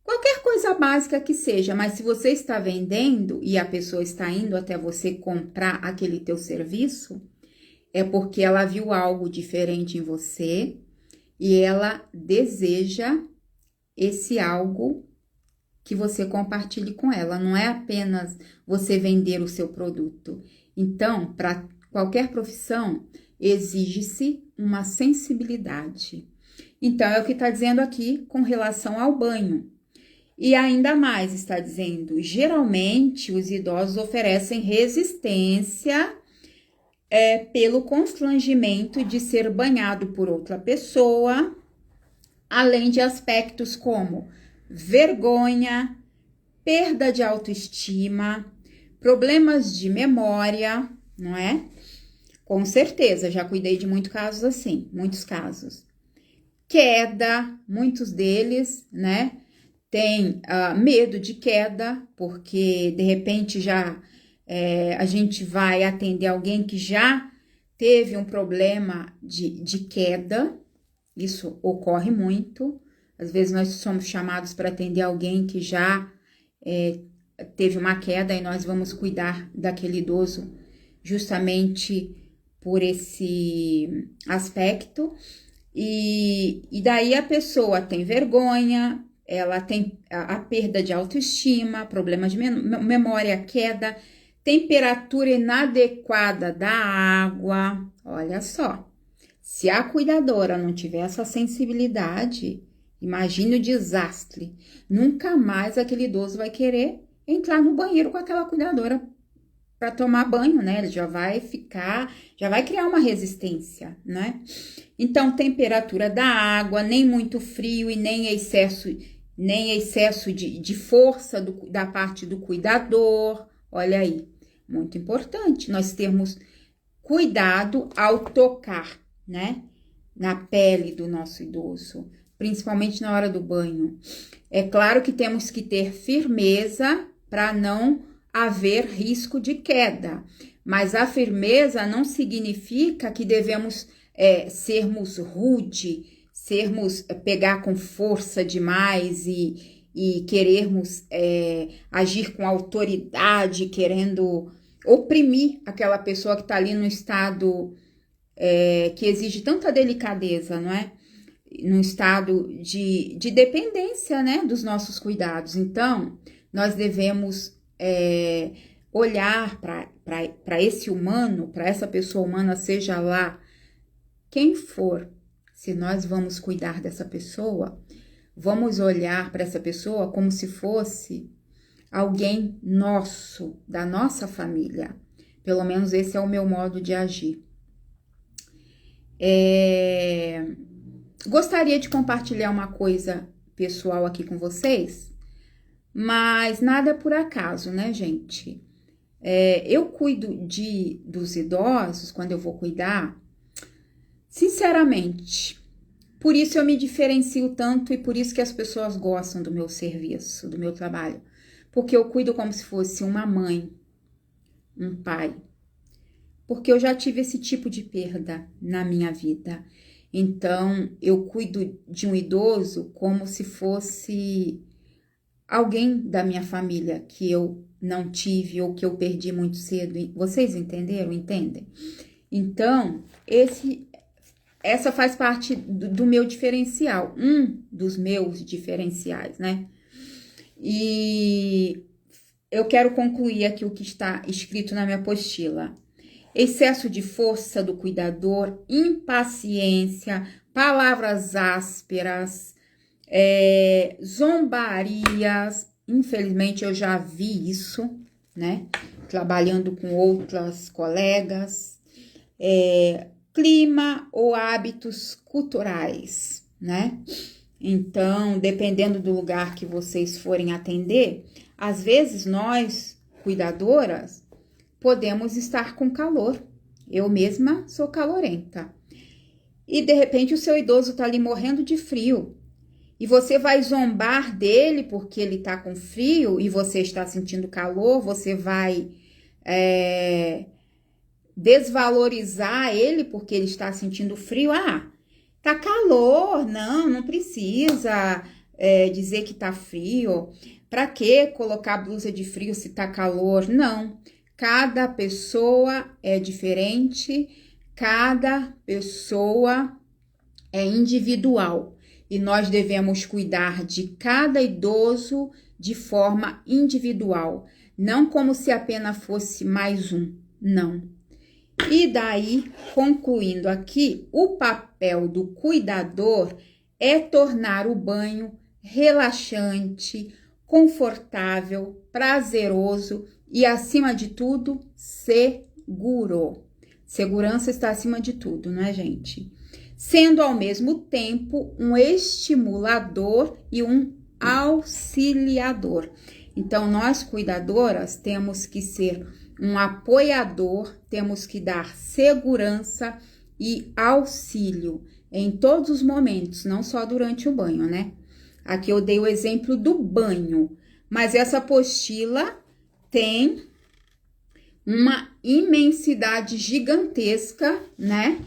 qualquer coisa básica que seja, mas se você está vendendo e a pessoa está indo até você comprar aquele teu serviço, é porque ela viu algo diferente em você e ela deseja esse algo que você compartilhe com ela, não é apenas você vender o seu produto. Então, para qualquer profissão, exige-se uma sensibilidade. Então, é o que está dizendo aqui com relação ao banho. E ainda mais está dizendo, geralmente os idosos oferecem resistência pelo constrangimento de ser banhado por outra pessoa, além de aspectos como vergonha, perda de autoestima, problemas de memória, não é? Com certeza, já cuidei de muitos casos assim, muitos casos. Queda, muitos deles, né? Tem medo de queda, porque de repente já a gente vai atender alguém que já teve um problema de queda, isso ocorre muito. Às vezes nós somos chamados para atender alguém que já teve uma queda e nós vamos cuidar daquele idoso justamente por esse aspecto. E daí a pessoa tem vergonha, ela tem a perda de autoestima, problemas de memória, queda, temperatura inadequada da água. Olha só, se a cuidadora não tiver essa sensibilidade, imagine o desastre. Nunca mais aquele idoso vai querer entrar no banheiro com aquela cuidadora para tomar banho, né? Ele já vai criar uma resistência, né? Então, temperatura da água, nem muito frio e nem excesso de força da parte do cuidador. Olha aí, muito importante nós termos cuidado ao tocar, né? Na pele do nosso idoso, principalmente na hora do banho. É claro que temos que ter firmeza para não haver risco de queda, mas a firmeza não significa que devemos sermos rude, pegar com força demais e querermos agir com autoridade, querendo oprimir aquela pessoa que está ali no estado que exige tanta delicadeza, não é? Num estado de dependência, né, dos nossos cuidados. Então, nós devemos olhar para esse humano, para essa pessoa humana, seja lá quem for. Se nós vamos cuidar dessa pessoa, vamos olhar para essa pessoa como se fosse alguém nosso, da nossa família. Pelo menos esse é o meu modo de agir. Gostaria de compartilhar uma coisa pessoal aqui com vocês, mas nada por acaso, né, gente? Eu cuido dos idosos quando eu vou cuidar, sinceramente. Por isso eu me diferencio tanto e por isso que as pessoas gostam do meu serviço, do meu trabalho. Porque eu cuido como se fosse uma mãe, um pai. Porque eu já tive esse tipo de perda na minha vida. Então, eu cuido de um idoso como se fosse alguém da minha família que eu não tive ou que eu perdi muito cedo. Vocês entenderam? Entendem? Então, essa faz parte do meu diferencial, um dos meus diferenciais, né? E eu quero concluir aqui o que está escrito na minha apostila. Excesso de força do cuidador, impaciência, palavras ásperas, zombarias. Infelizmente, eu já vi isso, né? Trabalhando com outras colegas. Clima ou hábitos culturais, né? Então, dependendo do lugar que vocês forem atender, às vezes nós, cuidadoras, podemos estar com calor. Eu mesma sou calorenta. E, de repente, o seu idoso tá ali morrendo de frio. E você vai zombar dele porque ele tá com frio e você está sentindo calor, você vai desvalorizar ele porque ele está sentindo frio. Tá calor, não precisa dizer que tá frio. Pra que colocar blusa de frio se tá calor? Não, cada pessoa é diferente, cada pessoa é individual. E nós devemos cuidar de cada idoso de forma individual, não como se apenas fosse mais um, não. E daí, concluindo aqui, o papel do cuidador é tornar o banho relaxante, confortável, prazeroso e, acima de tudo, seguro. Segurança está acima de tudo, não é, gente? Sendo ao mesmo tempo um estimulador e um auxiliador. Então, nós cuidadoras temos que ser um apoiador, temos que dar segurança e auxílio em todos os momentos, não só durante o banho, né? Aqui eu dei o exemplo do banho, mas essa apostila tem uma imensidade gigantesca, né?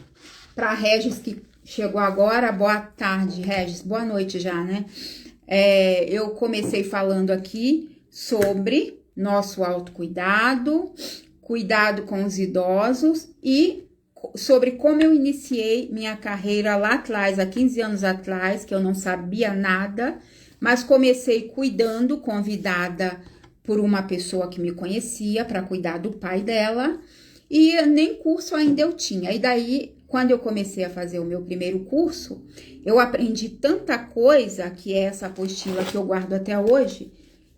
Para Regis que chegou agora, boa tarde, Regis, boa noite já, né? Eu comecei falando aqui sobre nosso autocuidado, cuidado com os idosos e sobre como eu iniciei minha carreira lá atrás, há 15 anos atrás, que eu não sabia nada, mas comecei cuidando, convidada por uma pessoa que me conhecia para cuidar do pai dela, e nem curso ainda eu tinha. E daí, quando eu comecei a fazer o meu primeiro curso, eu aprendi tanta coisa, que é essa apostila que eu guardo até hoje,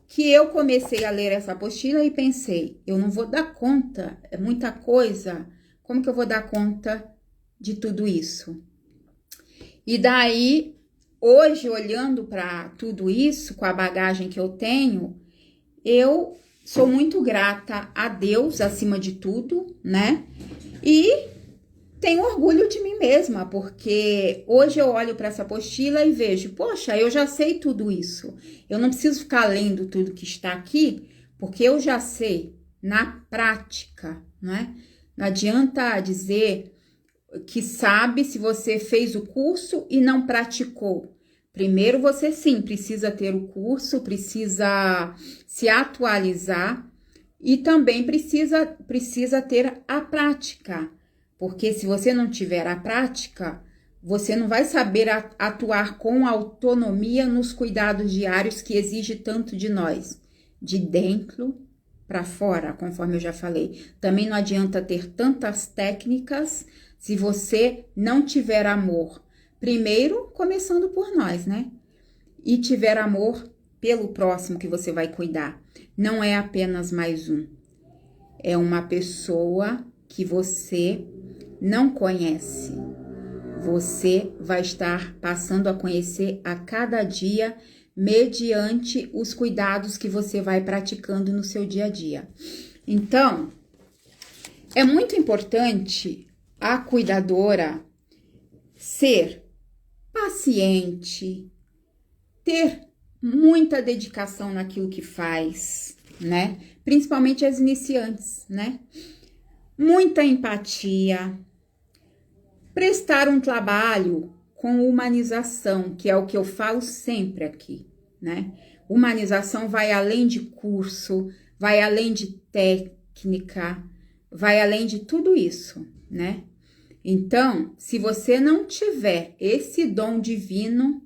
que eu comecei a ler essa apostila e pensei, eu não vou dar conta, é muita coisa, como que eu vou dar conta de tudo isso? E daí, hoje, olhando para tudo isso, com a bagagem que eu tenho, eu sou muito grata a Deus, acima de tudo, né? E tenho orgulho de mim mesma, porque hoje eu olho para essa apostila e vejo, poxa, eu já sei tudo isso. Eu não preciso ficar lendo tudo que está aqui, porque eu já sei na prática, né? Não adianta dizer que sabe se você fez o curso e não praticou. Primeiro, você sim precisa ter o curso, precisa se atualizar e também precisa ter a prática. Porque se você não tiver a prática, você não vai saber atuar com autonomia nos cuidados diários que exige tanto de nós, de dentro para fora, conforme eu já falei. Também não adianta ter tantas técnicas se você não tiver amor. Primeiro, começando por nós, né? E tiver amor pelo próximo que você vai cuidar. Não é apenas mais um. É uma pessoa que você não conhece. Você vai estar passando a conhecer a cada dia, mediante os cuidados que você vai praticando no seu dia a dia. Então, é muito importante a cuidadora ser paciente, ter muita dedicação naquilo que faz, né? Principalmente as iniciantes, né? Muita empatia, prestar um trabalho com humanização, que é o que eu falo sempre aqui, né? Humanização vai além de curso, vai além de técnica, vai além de tudo isso, né? Então, se você não tiver esse dom divino,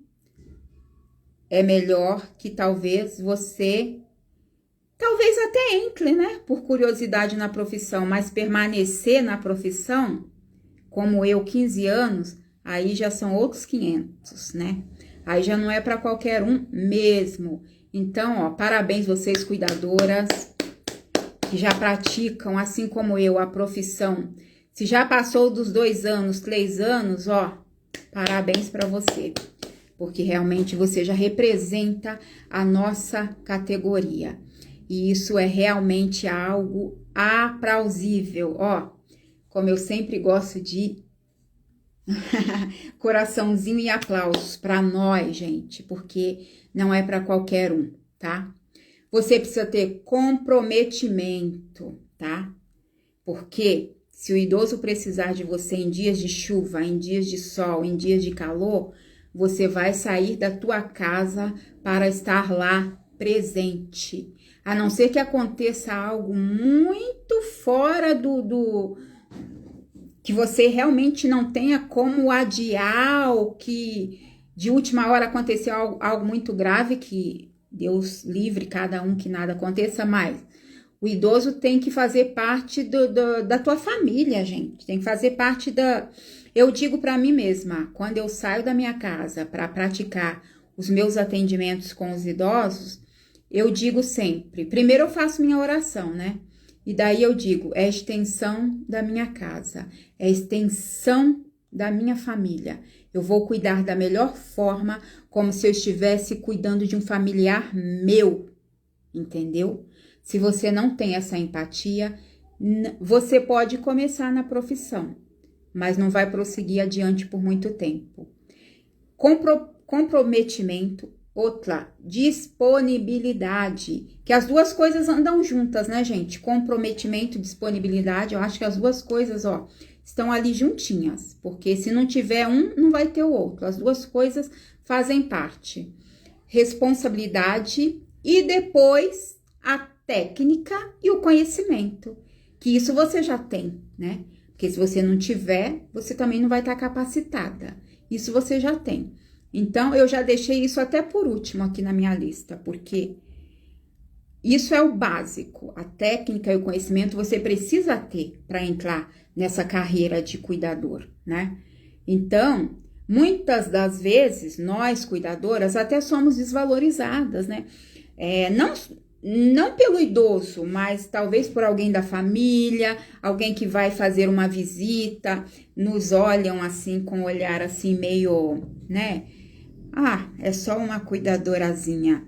é melhor que talvez até entre, né? Por curiosidade na profissão, mas permanecer na profissão, como eu, 15 anos, aí já são outros 500, né? Aí já não é para qualquer um mesmo. Então, ó, parabéns vocês cuidadoras que já praticam, assim como eu, a profissão. Se já passou dos 2 anos, 3 anos, ó, parabéns para você. Porque realmente você já representa a nossa categoria. E isso é realmente algo aplausível, ó. Como eu sempre gosto de coraçãozinho e aplausos para nós, gente, porque não é para qualquer um, tá? Você precisa ter comprometimento, tá? Porque se o idoso precisar de você em dias de chuva, em dias de sol, em dias de calor, você vai sair da tua casa para estar lá presente. A não ser que aconteça algo muito fora que você realmente não tenha como adiar, ou que de última hora aconteceu algo muito grave, que Deus livre cada um que nada aconteça mais. O idoso tem que fazer parte da tua família, gente. Tem que fazer parte da... Eu digo para mim mesma, quando eu saio da minha casa para praticar os meus atendimentos com os idosos, eu digo sempre, primeiro eu faço minha oração, né? E daí eu digo, é a extensão da minha casa, é a extensão da minha família. Eu vou cuidar da melhor forma, como se eu estivesse cuidando de um familiar meu, entendeu? Se você não tem essa empatia, você pode começar na profissão, mas não vai prosseguir adiante por muito tempo. Comprometimento, outra, disponibilidade, que as duas coisas andam juntas, né, gente? Comprometimento e disponibilidade, eu acho que as duas coisas, ó, estão ali juntinhas, porque se não tiver um, não vai ter o outro. As duas coisas fazem parte. Responsabilidade e depois a técnica e o conhecimento, que isso você já tem, né? Porque se você não tiver, você também não vai estar capacitada. Isso você já tem. Então, eu já deixei isso até por último aqui na minha lista, porque isso é o básico. A técnica e o conhecimento você precisa ter para entrar nessa carreira de cuidador, né? Então, muitas das vezes, nós cuidadoras até somos desvalorizadas, né? Não pelo idoso, mas talvez por alguém da família, alguém que vai fazer uma visita, nos olham assim com um olhar assim meio, né? Ah, é só uma cuidadorazinha,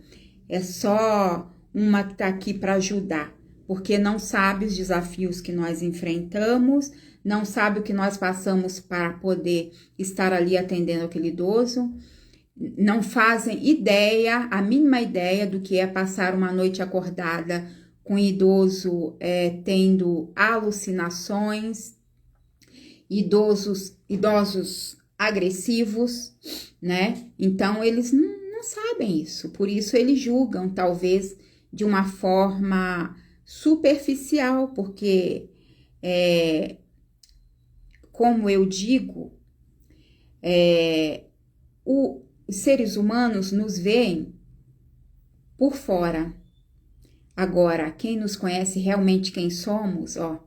é só uma que tá aqui para ajudar, porque não sabe os desafios que nós enfrentamos, não sabe o que nós passamos para poder estar ali atendendo aquele idoso, não fazem ideia, a mínima ideia do que é passar uma noite acordada com idoso tendo alucinações, idosos agressivos, né? Então, eles não sabem isso, por isso eles julgam, talvez, de uma forma superficial, porque, como eu digo, os seres humanos nos veem por fora. Agora, quem nos conhece realmente quem somos, ó,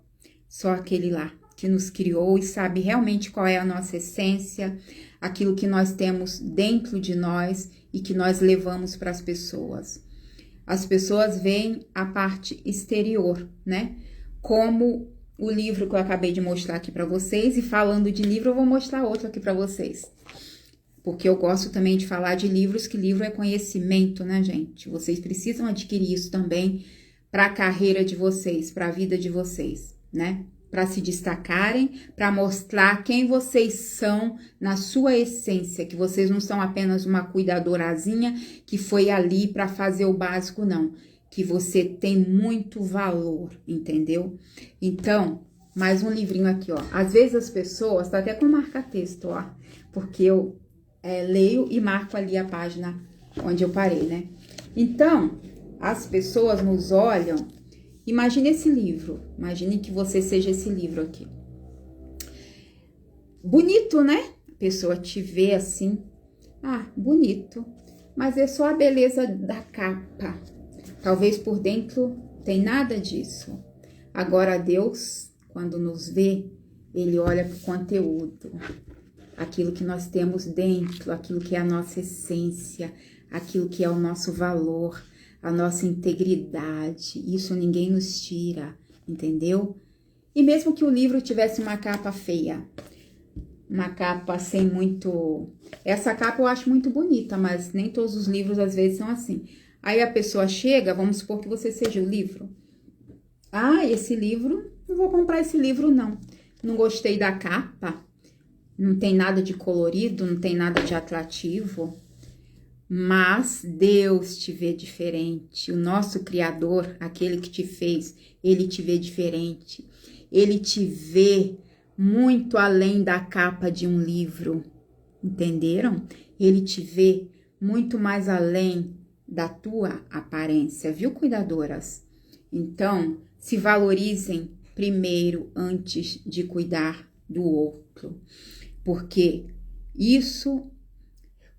só aquele lá que nos criou e sabe realmente qual é a nossa essência, aquilo que nós temos dentro de nós e que nós levamos para as pessoas. As pessoas veem a parte exterior, né? Como o livro que eu acabei de mostrar aqui para vocês, e falando de livro, eu vou mostrar outro aqui para vocês. Porque eu gosto também de falar de livros, que livro é conhecimento, né, gente? Vocês precisam adquirir isso também para a carreira de vocês, para a vida de vocês, né? Para se destacarem, para mostrar quem vocês são na sua essência, que vocês não são apenas uma cuidadorazinha que foi ali para fazer o básico, não. Que você tem muito valor, entendeu? Então, mais um livrinho aqui, ó. Às vezes as pessoas, tá até com marca-texto, ó, porque eu leio e marco ali a página onde eu parei, né? Então, as pessoas nos olham. Imagine esse livro, imagine que você seja esse livro aqui. Bonito, né? A pessoa te vê assim, ah, bonito, mas é só a beleza da capa. Talvez por dentro tem nada disso. Agora Deus, quando nos vê, Ele olha para o conteúdo, aquilo que nós temos dentro, aquilo que é a nossa essência, aquilo que é o nosso valor, a nossa integridade, isso ninguém nos tira, entendeu? E mesmo que o livro tivesse uma capa feia, uma capa sem muito... Essa capa eu acho muito bonita, mas nem todos os livros às vezes são assim. Aí a pessoa chega, vamos supor que você seja o livro. Ah, esse livro, não vou comprar esse livro não. Não gostei da capa, não tem nada de colorido, não tem nada de atrativo. Mas Deus te vê diferente, o nosso Criador, aquele que te fez, Ele te vê diferente. Ele te vê muito além da capa de um livro, entenderam? Ele te vê muito mais além da tua aparência, viu, cuidadoras? Então, se valorizem primeiro antes de cuidar do outro, porque isso...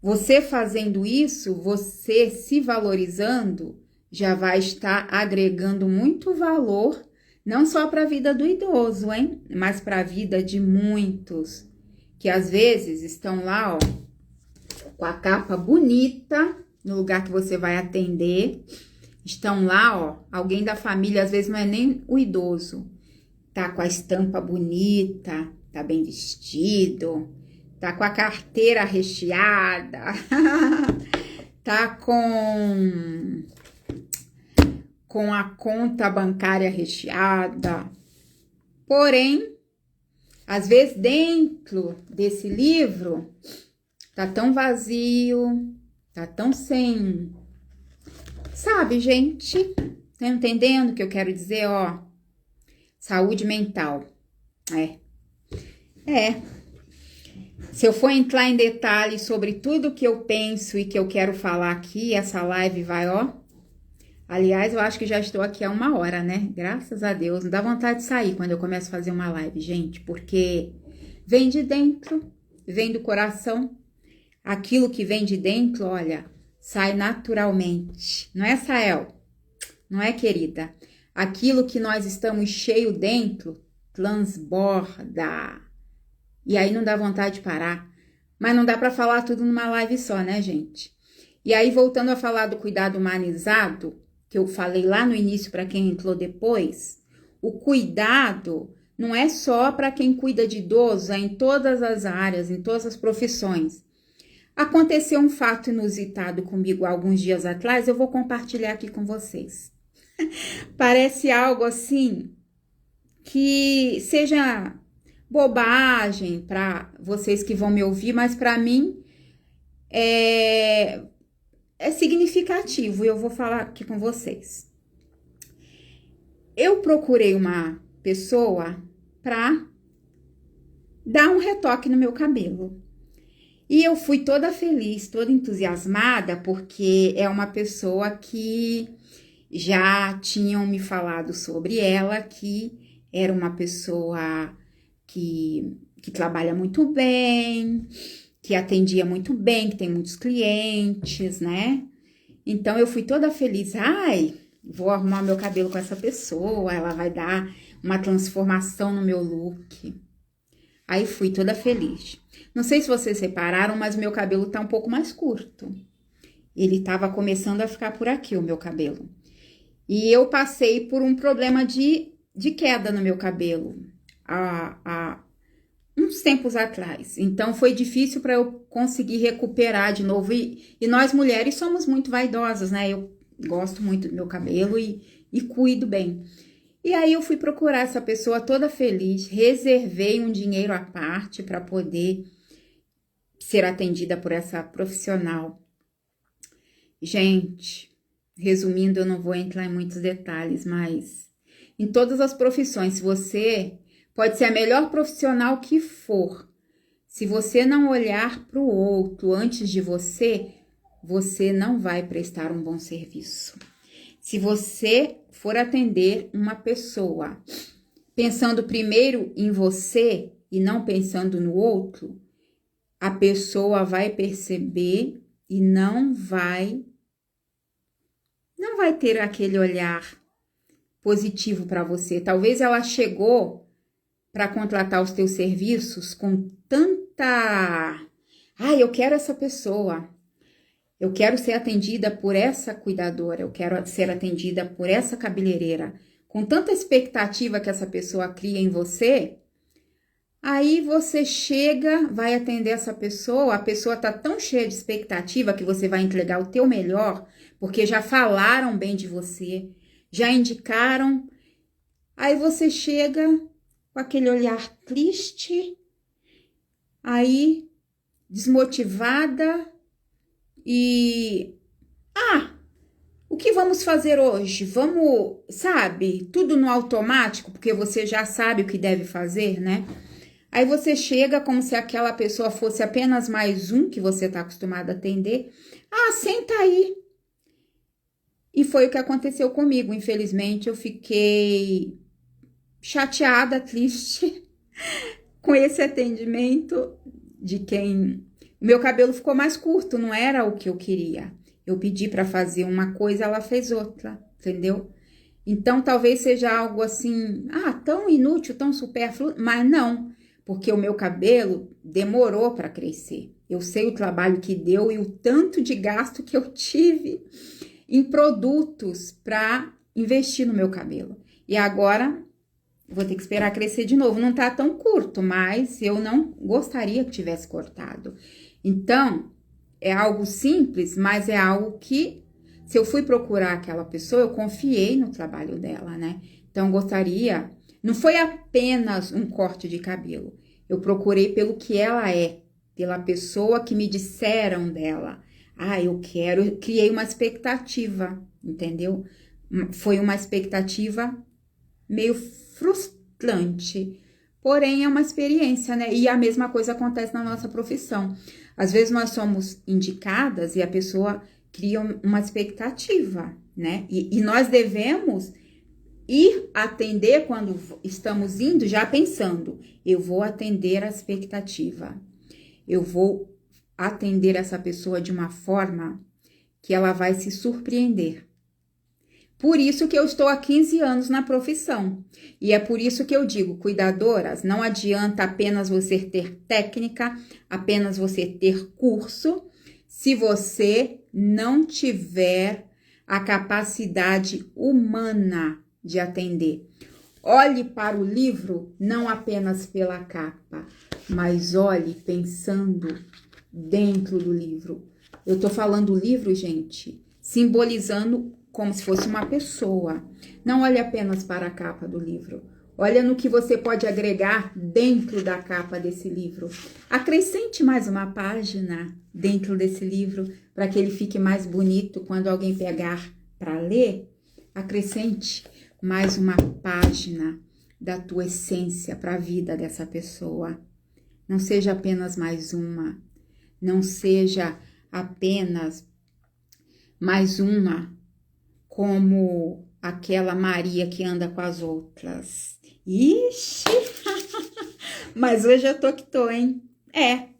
Você fazendo isso, você se valorizando, já vai estar agregando muito valor, não só para a vida do idoso, hein? Mas para a vida de muitos, que às vezes estão lá, ó, com a capa bonita, no lugar que você vai atender. Estão lá, ó, alguém da família, às vezes não é nem o idoso, tá com a estampa bonita, tá bem vestido, tá com a carteira recheada, tá com a conta bancária recheada. Porém, às vezes dentro desse livro tá tão vazio, tá tão sem... Sabe, gente? Tá entendendo o que eu quero dizer, ó? Saúde mental. Se eu for entrar em detalhes sobre tudo que eu penso e que eu quero falar aqui, essa live vai, ó. Aliás, eu acho que já estou aqui há 1 hora, né? Graças a Deus. Não dá vontade de sair quando eu começo a fazer uma live, gente, porque vem de dentro, vem do coração. Aquilo que vem de dentro, olha, sai naturalmente. Não é, Sael? Não é, querida? Aquilo que nós estamos cheio dentro, transborda. E aí não dá vontade de parar. Mas não dá para falar tudo numa live só, né, gente? E aí, voltando a falar do cuidado humanizado, que eu falei lá no início para quem entrou depois, o cuidado não é só para quem cuida de idoso, é em todas as áreas, em todas as profissões. Aconteceu um fato inusitado comigo alguns dias atrás, eu vou compartilhar aqui com vocês. Parece algo assim que seja bobagem para vocês que vão me ouvir, mas para mim é significativo e eu vou falar aqui com vocês. Eu procurei uma pessoa para dar um retoque no meu cabelo. E eu fui toda feliz, toda entusiasmada, porque é uma pessoa que já tinham me falado sobre ela, que era uma pessoa que trabalha muito bem, que atendia muito bem, que tem muitos clientes, né? Então eu fui toda feliz, ai, vou arrumar meu cabelo com essa pessoa, ela vai dar uma transformação no meu look. Aí fui toda feliz. Não sei se vocês repararam, mas o meu cabelo tá um pouco mais curto. Ele tava começando a ficar por aqui, o meu cabelo. E eu passei por um problema de queda no meu cabelo há uns tempos atrás. Então, foi difícil para eu conseguir recuperar de novo. E nós mulheres somos muito vaidosas, né? Eu gosto muito do meu cabelo e cuido bem. E aí eu fui procurar essa pessoa toda feliz, reservei um dinheiro à parte para poder ser atendida por essa profissional. Gente, resumindo, eu não vou entrar em muitos detalhes, mas em todas as profissões, se você pode ser a melhor profissional que for, se você não olhar para o outro antes de você, você não vai prestar um bom serviço. Se você for atender uma pessoa pensando primeiro em você e não pensando no outro, a pessoa vai perceber e não vai ter aquele olhar positivo para você. Talvez ela chegou para contratar os teus serviços com tanta... eu quero essa pessoa. Eu quero ser atendida por essa cuidadora, eu quero ser atendida por essa cabeleireira. Com tanta expectativa que essa pessoa cria em você, aí você chega, vai atender essa pessoa, a pessoa tá tão cheia de expectativa que você vai entregar o teu melhor, porque já falaram bem de você, já indicaram. Aí você chega com aquele olhar triste, aí desmotivada, e, o que vamos fazer hoje? Vamos, sabe, tudo no automático, porque você já sabe o que deve fazer, né? Aí você chega como se aquela pessoa fosse apenas mais um que você tá acostumado a atender. Senta aí. E foi o que aconteceu comigo. Infelizmente, eu fiquei chateada, triste com esse atendimento de quem O meu cabelo ficou mais curto, não era o que eu queria. Eu pedi para fazer uma coisa, ela fez outra, entendeu? Então, talvez seja algo assim, tão inútil, tão supérfluo, mas não, porque o meu cabelo demorou para crescer. Eu sei o trabalho que deu e o tanto de gasto que eu tive em produtos para investir no meu cabelo. E agora, vou ter que esperar crescer de novo. Não tá tão curto, mas eu não gostaria que tivesse cortado. Então, é algo simples, mas é algo que, se eu fui procurar aquela pessoa, eu confiei no trabalho dela, né? Então, gostaria... Não foi apenas um corte de cabelo. Eu procurei pelo que ela é, pela pessoa que me disseram dela. Eu quero... Eu criei uma expectativa, entendeu? Foi uma expectativa meio frustrante. Porém, é uma experiência, né? E a mesma coisa acontece na nossa profissão. Às vezes, nós somos indicadas e a pessoa cria uma expectativa, né? E nós devemos ir atender quando estamos indo, já pensando, eu vou atender a expectativa. Eu vou atender essa pessoa de uma forma que ela vai se surpreender. Por isso que eu estou há 15 anos na profissão. E é por isso que eu digo, cuidadoras, não adianta apenas você ter técnica, apenas você ter curso, se você não tiver a capacidade humana de atender. Olhe para o livro não apenas pela capa, mas olhe pensando dentro do livro. Eu tô falando livro, gente, simbolizando como se fosse uma pessoa. Não olhe apenas para a capa do livro. Olha no que você pode agregar dentro da capa desse livro. Acrescente mais uma página dentro desse livro para que ele fique mais bonito quando alguém pegar para ler. Acrescente mais uma página da tua essência para a vida dessa pessoa. Não seja apenas mais uma. Não seja apenas mais uma como aquela Maria que anda com as outras. Ixi! Mas hoje eu tô que tô, hein?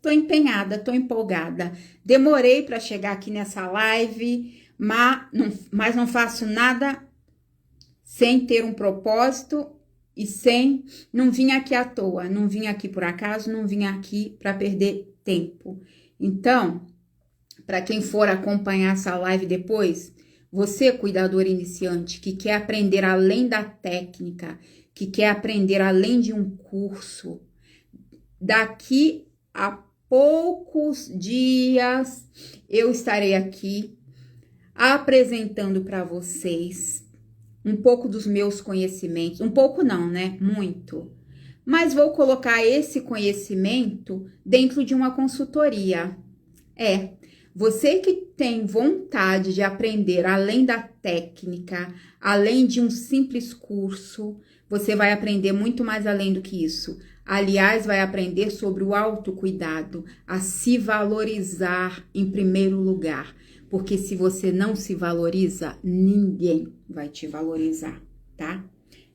Tô empenhada, tô empolgada. Demorei para chegar aqui nessa live, mas não faço nada sem ter um propósito e não vim aqui à toa, não vim aqui por acaso, não vim aqui para perder tempo. Então, para quem for acompanhar essa live depois, você, cuidador iniciante, que quer aprender além da técnica, que quer aprender além de um curso, daqui a poucos dias eu estarei aqui apresentando para vocês um pouco dos meus conhecimentos, um pouco não, né? Muito. Mas vou colocar esse conhecimento dentro de uma consultoria. Você que tem vontade de aprender além da técnica, além de um simples curso, você vai aprender muito mais além do que isso. Aliás, vai aprender sobre o autocuidado, a se valorizar em primeiro lugar. Porque se você não se valoriza, ninguém vai te valorizar, tá?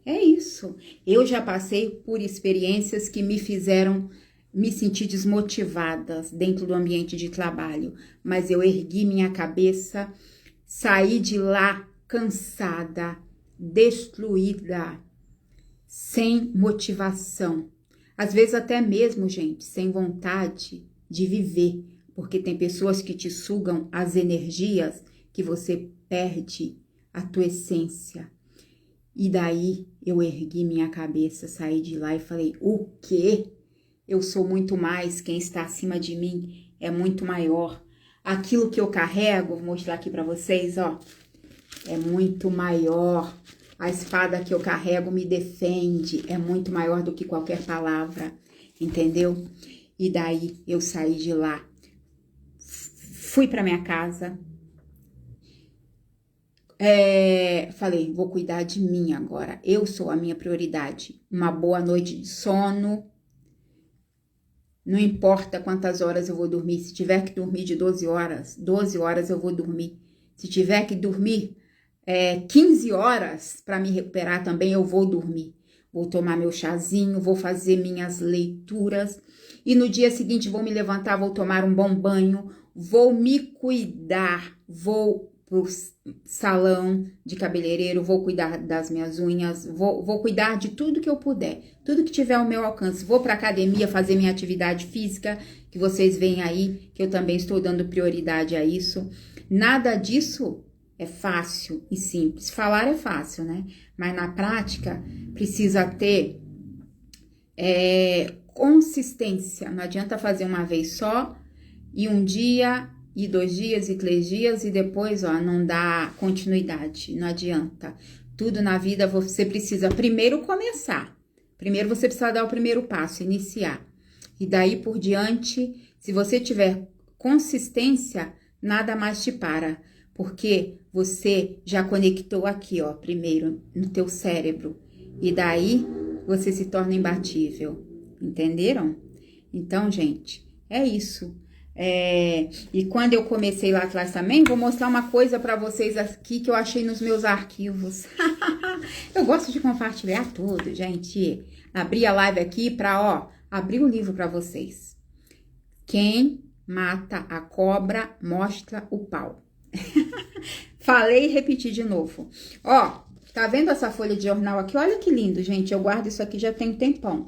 É isso. Eu já passei por experiências que me fizeram me sentir desmotivada dentro do ambiente de trabalho, mas eu ergui minha cabeça, saí de lá cansada, destruída, sem motivação. Às vezes até mesmo, gente, sem vontade de viver, porque tem pessoas que te sugam as energias que você perde a tua essência. E daí eu ergui minha cabeça, saí de lá e falei, o quê? Eu sou muito mais, quem está acima de mim é muito maior. Aquilo que eu carrego, vou mostrar aqui para vocês, ó, é muito maior. A espada que eu carrego me defende, é muito maior do que qualquer palavra, entendeu? E daí eu saí de lá, fui para minha casa, falei, vou cuidar de mim agora, eu sou a minha prioridade. Uma boa noite de sono. Não importa quantas horas eu vou dormir, se tiver que dormir de 12 horas eu vou dormir. Se tiver que dormir 15 horas para me recuperar também, eu vou dormir. vou tomar meu chazinho, vou fazer minhas leituras e no dia seguinte vou me levantar, vou tomar um bom banho, vou me cuidar, vou pro salão de cabeleireiro, vou cuidar das minhas unhas, vou cuidar de tudo que eu puder, tudo que tiver ao meu alcance. Vou para academia fazer minha atividade física, que vocês veem aí, que eu também estou dando prioridade a isso. Nada disso é fácil e simples. Falar é fácil, né? Mas na prática precisa ter consistência. Não adianta fazer uma vez só e um dia e 2 dias e 3 dias e depois, ó, não dá continuidade, não adianta. Tudo na vida você precisa primeiro começar. Primeiro você precisa dar o primeiro passo, iniciar. E daí por diante, se você tiver consistência, nada mais te para. Porque você já conectou aqui, ó, primeiro no teu cérebro. E daí você se torna imbatível. Entenderam? Então, gente, é isso. E quando eu comecei lá atrás também, vou mostrar uma coisa para vocês aqui que eu achei nos meus arquivos. Eu gosto de compartilhar tudo, gente. Abri a live aqui para, ó, abrir o livro para vocês. Quem mata a cobra mostra o pau. Falei e repeti de novo. Ó, tá vendo essa folha de jornal aqui? Olha que lindo, gente. Eu guardo isso aqui já tem um tempão.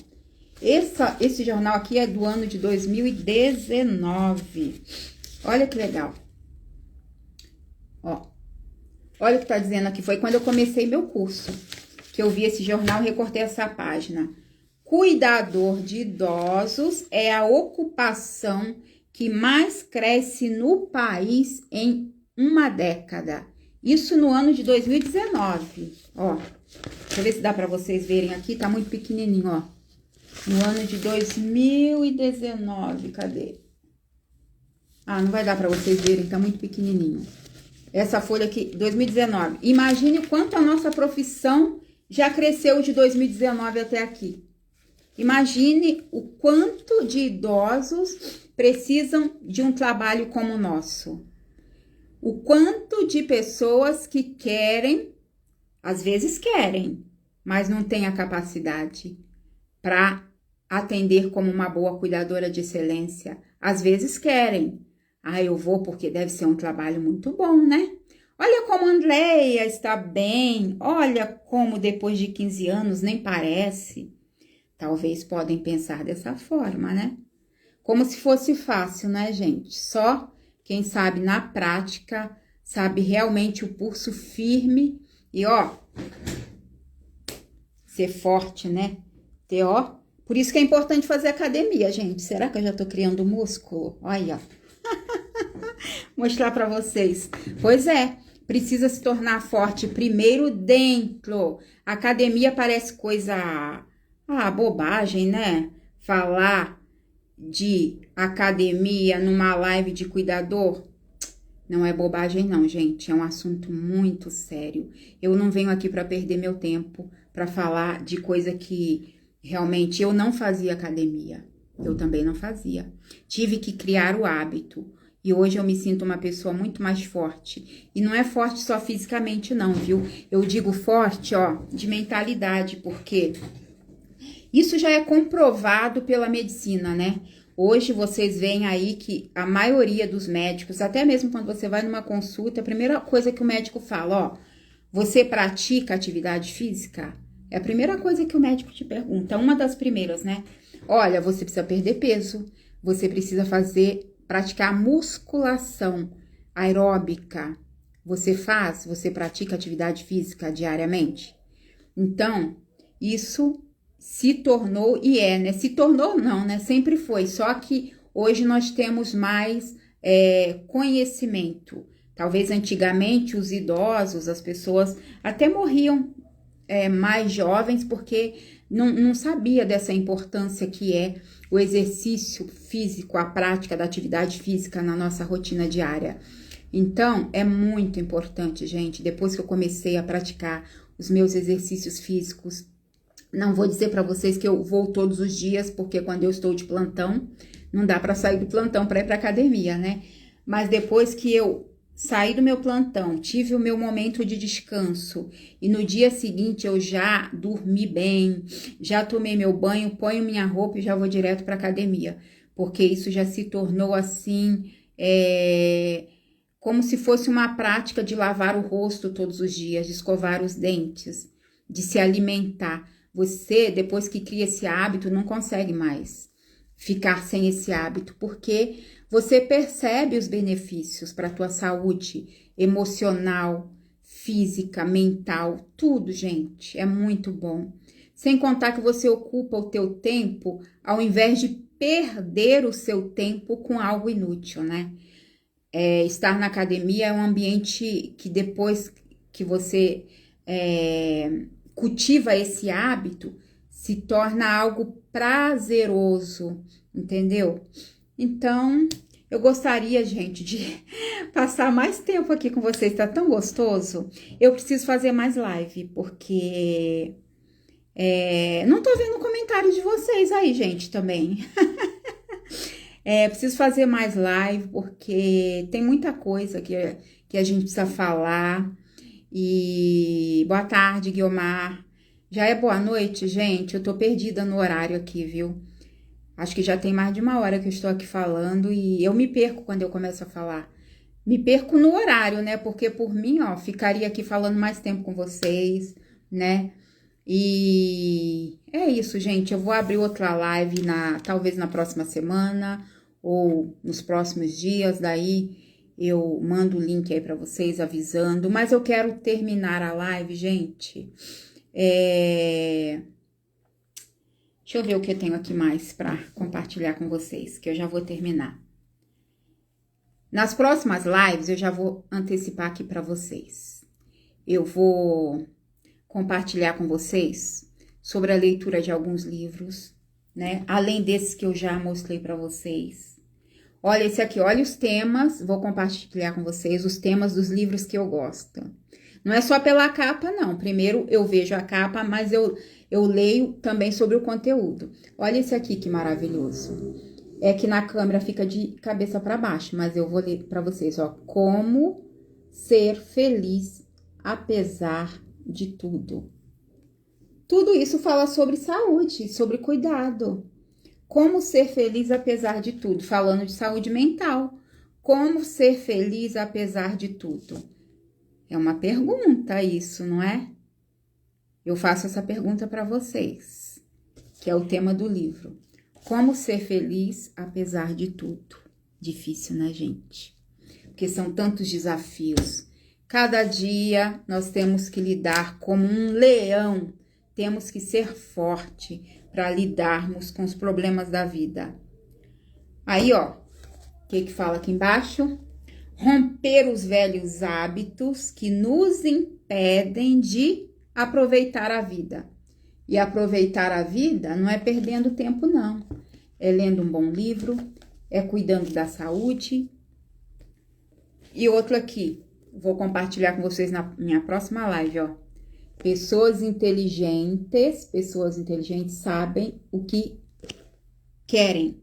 Esse jornal aqui é do ano de 2019. Olha que legal. Ó, olha o que tá dizendo aqui. Foi quando eu comecei meu curso que eu vi esse jornal e recortei essa página. Cuidador de idosos é a ocupação que mais cresce no país em uma década. Isso no ano de 2019. Ó, deixa eu ver se dá para vocês verem aqui. Tá muito pequenininho, ó. No ano de 2019, cadê? Ah, não vai dar para vocês verem, tá muito pequenininho. Essa folha aqui, 2019. Imagine o quanto a nossa profissão já cresceu de 2019 até aqui. Imagine o quanto de idosos precisam de um trabalho como o nosso. O quanto de pessoas que querem, às vezes querem, mas não têm a capacidade para atender como uma boa cuidadora de excelência. Às vezes querem. Ah, eu vou porque deve ser um trabalho muito bom, né? Olha como a Andleia está bem. Olha como depois de 15 anos nem parece. Talvez podem pensar dessa forma, né? Como se fosse fácil, né, gente? Só quem sabe na prática, sabe realmente o pulso firme e, ó, ser forte, né? Ter, ó. Por isso que é importante fazer academia, gente. Será que eu já tô criando músculo? Olha, mostrar pra vocês. Pois é, precisa se tornar forte primeiro dentro. Academia parece coisa... bobagem, né? Falar de academia numa live de cuidador não é bobagem não, gente. É um assunto muito sério. Eu não venho aqui para perder meu tempo para falar de coisa que realmente eu não fazia academia. Eu também não fazia. Tive que criar o hábito. E hoje eu me sinto uma pessoa muito mais forte. E não é forte só fisicamente não, viu? Eu digo forte, ó, de mentalidade, porque isso já é comprovado pela medicina, né? Hoje vocês veem aí que a maioria dos médicos, até mesmo quando você vai numa consulta, a primeira coisa que o médico fala, ó, você pratica atividade física? É a primeira coisa que o médico te pergunta, uma das primeiras, né? Olha, você precisa perder peso, você precisa praticar musculação aeróbica. Você pratica atividade física diariamente? Então, isso se tornou, e é, né? Se tornou não, né? Sempre foi, só que hoje nós temos mais conhecimento. Talvez antigamente os idosos, as pessoas até morriam mais jovens porque não sabia dessa importância que é o exercício físico, a prática da atividade física na nossa rotina diária. Então, é muito importante, gente, depois que eu comecei a praticar os meus exercícios físicos, não vou dizer para vocês que eu vou todos os dias, porque quando eu estou de plantão, não dá para sair do plantão para ir para academia, né? Mas depois que eu saí do meu plantão, tive o meu momento de descanso e no dia seguinte eu já dormi bem, já tomei meu banho, ponho minha roupa e já vou direto para academia, porque isso já se tornou assim, como se fosse uma prática de lavar o rosto todos os dias, de escovar os dentes, de se alimentar. Você, depois que cria esse hábito, não consegue mais ficar sem esse hábito, porque você percebe os benefícios para a tua saúde emocional, física, mental, tudo, gente, é muito bom. Sem contar que você ocupa o teu tempo ao invés de perder o seu tempo com algo inútil, né? Estar na academia é um ambiente que depois que você cultiva esse hábito, se torna algo prazeroso, entendeu? Então, eu gostaria, gente, de passar mais tempo aqui com vocês, tá tão gostoso. Eu preciso fazer mais live, porque não tô vendo comentários de vocês aí, gente, também. Preciso fazer mais live, porque tem muita coisa que a gente precisa falar. E boa tarde, Guiomar. Já é boa noite, gente? Eu tô perdida no horário aqui, viu? Acho que já tem mais de uma hora que eu estou aqui falando e eu me perco quando eu começo a falar. Me perco no horário, né? Porque por mim, ó, ficaria aqui falando mais tempo com vocês, né? E é isso, gente. Eu vou abrir outra live talvez na próxima semana ou nos próximos dias. Daí eu mando o link aí para vocês avisando. Mas eu quero terminar a live, gente. Deixa eu ver o que eu tenho aqui mais para compartilhar com vocês, que eu já vou terminar. Nas próximas lives, eu já vou antecipar aqui para vocês. Eu vou compartilhar com vocês sobre a leitura de alguns livros, né? Além desses que eu já mostrei para vocês. Olha esse aqui, olha os temas, vou compartilhar com vocês os temas dos livros que eu gosto. Não é só pela capa, não. Primeiro eu vejo a capa, mas eu leio também sobre o conteúdo. Olha esse aqui que maravilhoso. É que na câmera fica de cabeça para baixo, mas eu vou ler para vocês, ó. Como ser feliz apesar de tudo. Tudo isso fala sobre saúde, sobre cuidado. Como ser feliz apesar de tudo, falando de saúde mental. Como ser feliz apesar de tudo? É uma pergunta isso, não é? Eu faço essa pergunta para vocês, que é o tema do livro. Como ser feliz apesar de tudo? Difícil, né, gente? Porque são tantos desafios. Cada dia nós temos que lidar como um leão. Temos que ser forte para lidarmos com os problemas da vida. Aí, ó, o que fala aqui embaixo? Romper os velhos hábitos que nos impedem de aproveitar a vida. E aproveitar a vida não é perdendo tempo, não. É lendo um bom livro, é cuidando da saúde. E outro aqui, vou compartilhar com vocês na minha próxima live, ó. Pessoas inteligentes sabem o que querem.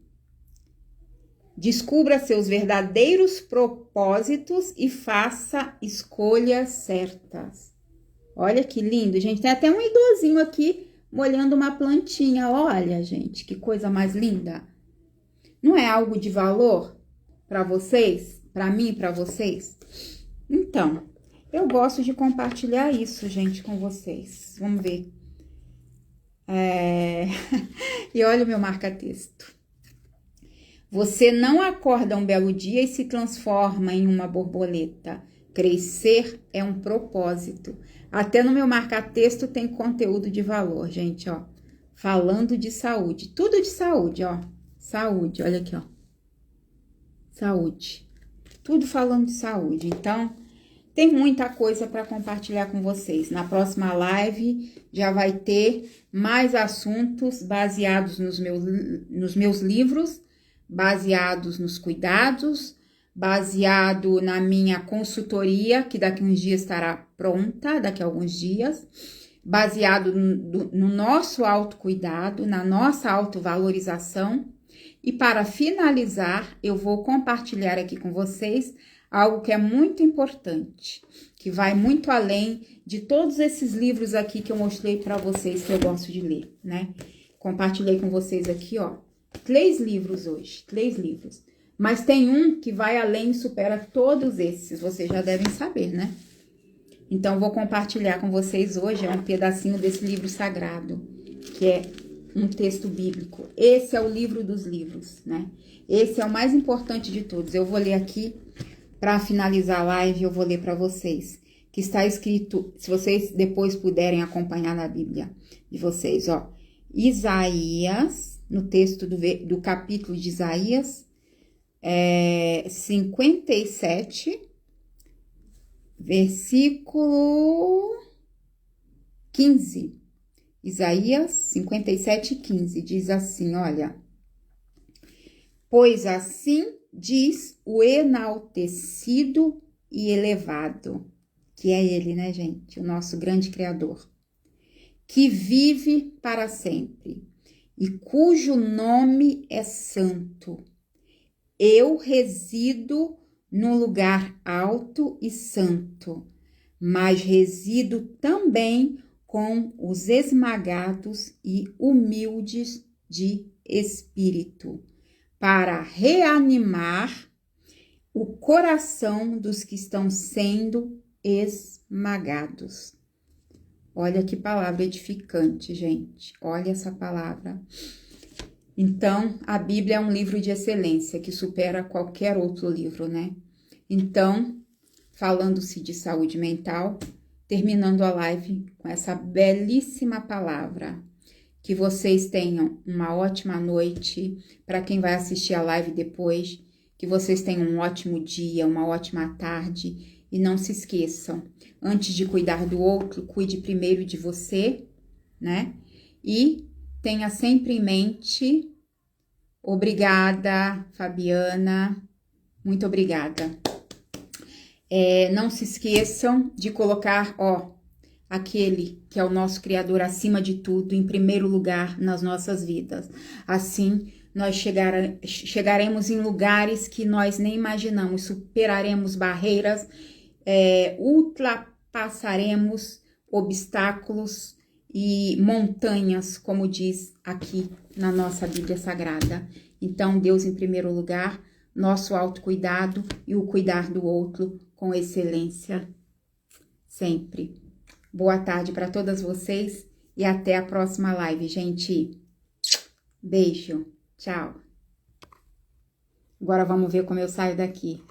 Descubra seus verdadeiros propósitos e faça escolhas certas. Olha que lindo, gente. Tem até um idosinho aqui molhando uma plantinha. Olha, gente, que coisa mais linda. Não é algo de valor para vocês? Para mim, para vocês? Então, eu gosto de compartilhar isso, gente, com vocês. Vamos ver. E olha o meu marca-texto. Você não acorda um belo dia e se transforma em uma borboleta. Crescer é um propósito. Até no meu marca-texto tem conteúdo de valor, gente, ó. Falando de saúde. Tudo de saúde, ó. Saúde, olha aqui, ó. Saúde. Tudo falando de saúde. Então, tem muita coisa para compartilhar com vocês. Na próxima live já vai ter mais assuntos baseados nos meus livros, baseados nos cuidados, baseado na minha consultoria, que daqui a uns dias estará pronta, daqui a alguns dias, baseado no nosso autocuidado, na nossa autovalorização. E para finalizar, eu vou compartilhar aqui com vocês algo que é muito importante, que vai muito além de todos esses livros aqui que eu mostrei para vocês que eu gosto de ler, né? Compartilhei com vocês aqui, ó, 3 livros hoje, 3 livros. Mas tem um que vai além e supera todos esses, vocês já devem saber, né? Então, vou compartilhar com vocês hoje um pedacinho desse livro sagrado, que é um texto bíblico. Esse é o livro dos livros, né? Esse é o mais importante de todos. Eu vou ler aqui, para finalizar a live, eu vou ler para vocês, que está escrito, se vocês depois puderem acompanhar na Bíblia de vocês, ó. Isaías, no texto do capítulo de Isaías, 57, versículo 15. Isaías 57, 15, diz assim, olha. Pois assim diz o enaltecido e elevado, que é ele, né, gente? O nosso grande Criador, que vive para sempre e cujo nome é santo. Eu resido num lugar alto e santo, mas resido também com os esmagados e humildes de espírito, para reanimar o coração dos que estão sendo esmagados. Olha que palavra edificante, gente. Olha essa palavra. Então, a Bíblia é um livro de excelência que supera qualquer outro livro, né? Então, falando-se de saúde mental, terminando a live com essa belíssima palavra. Que vocês tenham uma ótima noite. Para quem vai assistir a live depois, que vocês tenham um ótimo dia, uma ótima tarde. E não se esqueçam, antes de cuidar do outro, cuide primeiro de você, né? E tenha sempre em mente, obrigada, Fabiana, muito obrigada. Não se esqueçam de colocar, ó, aquele que é o nosso Criador acima de tudo, em primeiro lugar nas nossas vidas. Assim, nós chegaremos em lugares que nós nem imaginamos, superaremos barreiras, ultrapassaremos obstáculos e montanhas, como diz aqui na nossa Bíblia Sagrada. Então, Deus em primeiro lugar, nosso autocuidado e o cuidar do outro com excelência sempre. Boa tarde para todas vocês e até a próxima live, gente. Beijo, tchau. Agora vamos ver como eu saio daqui.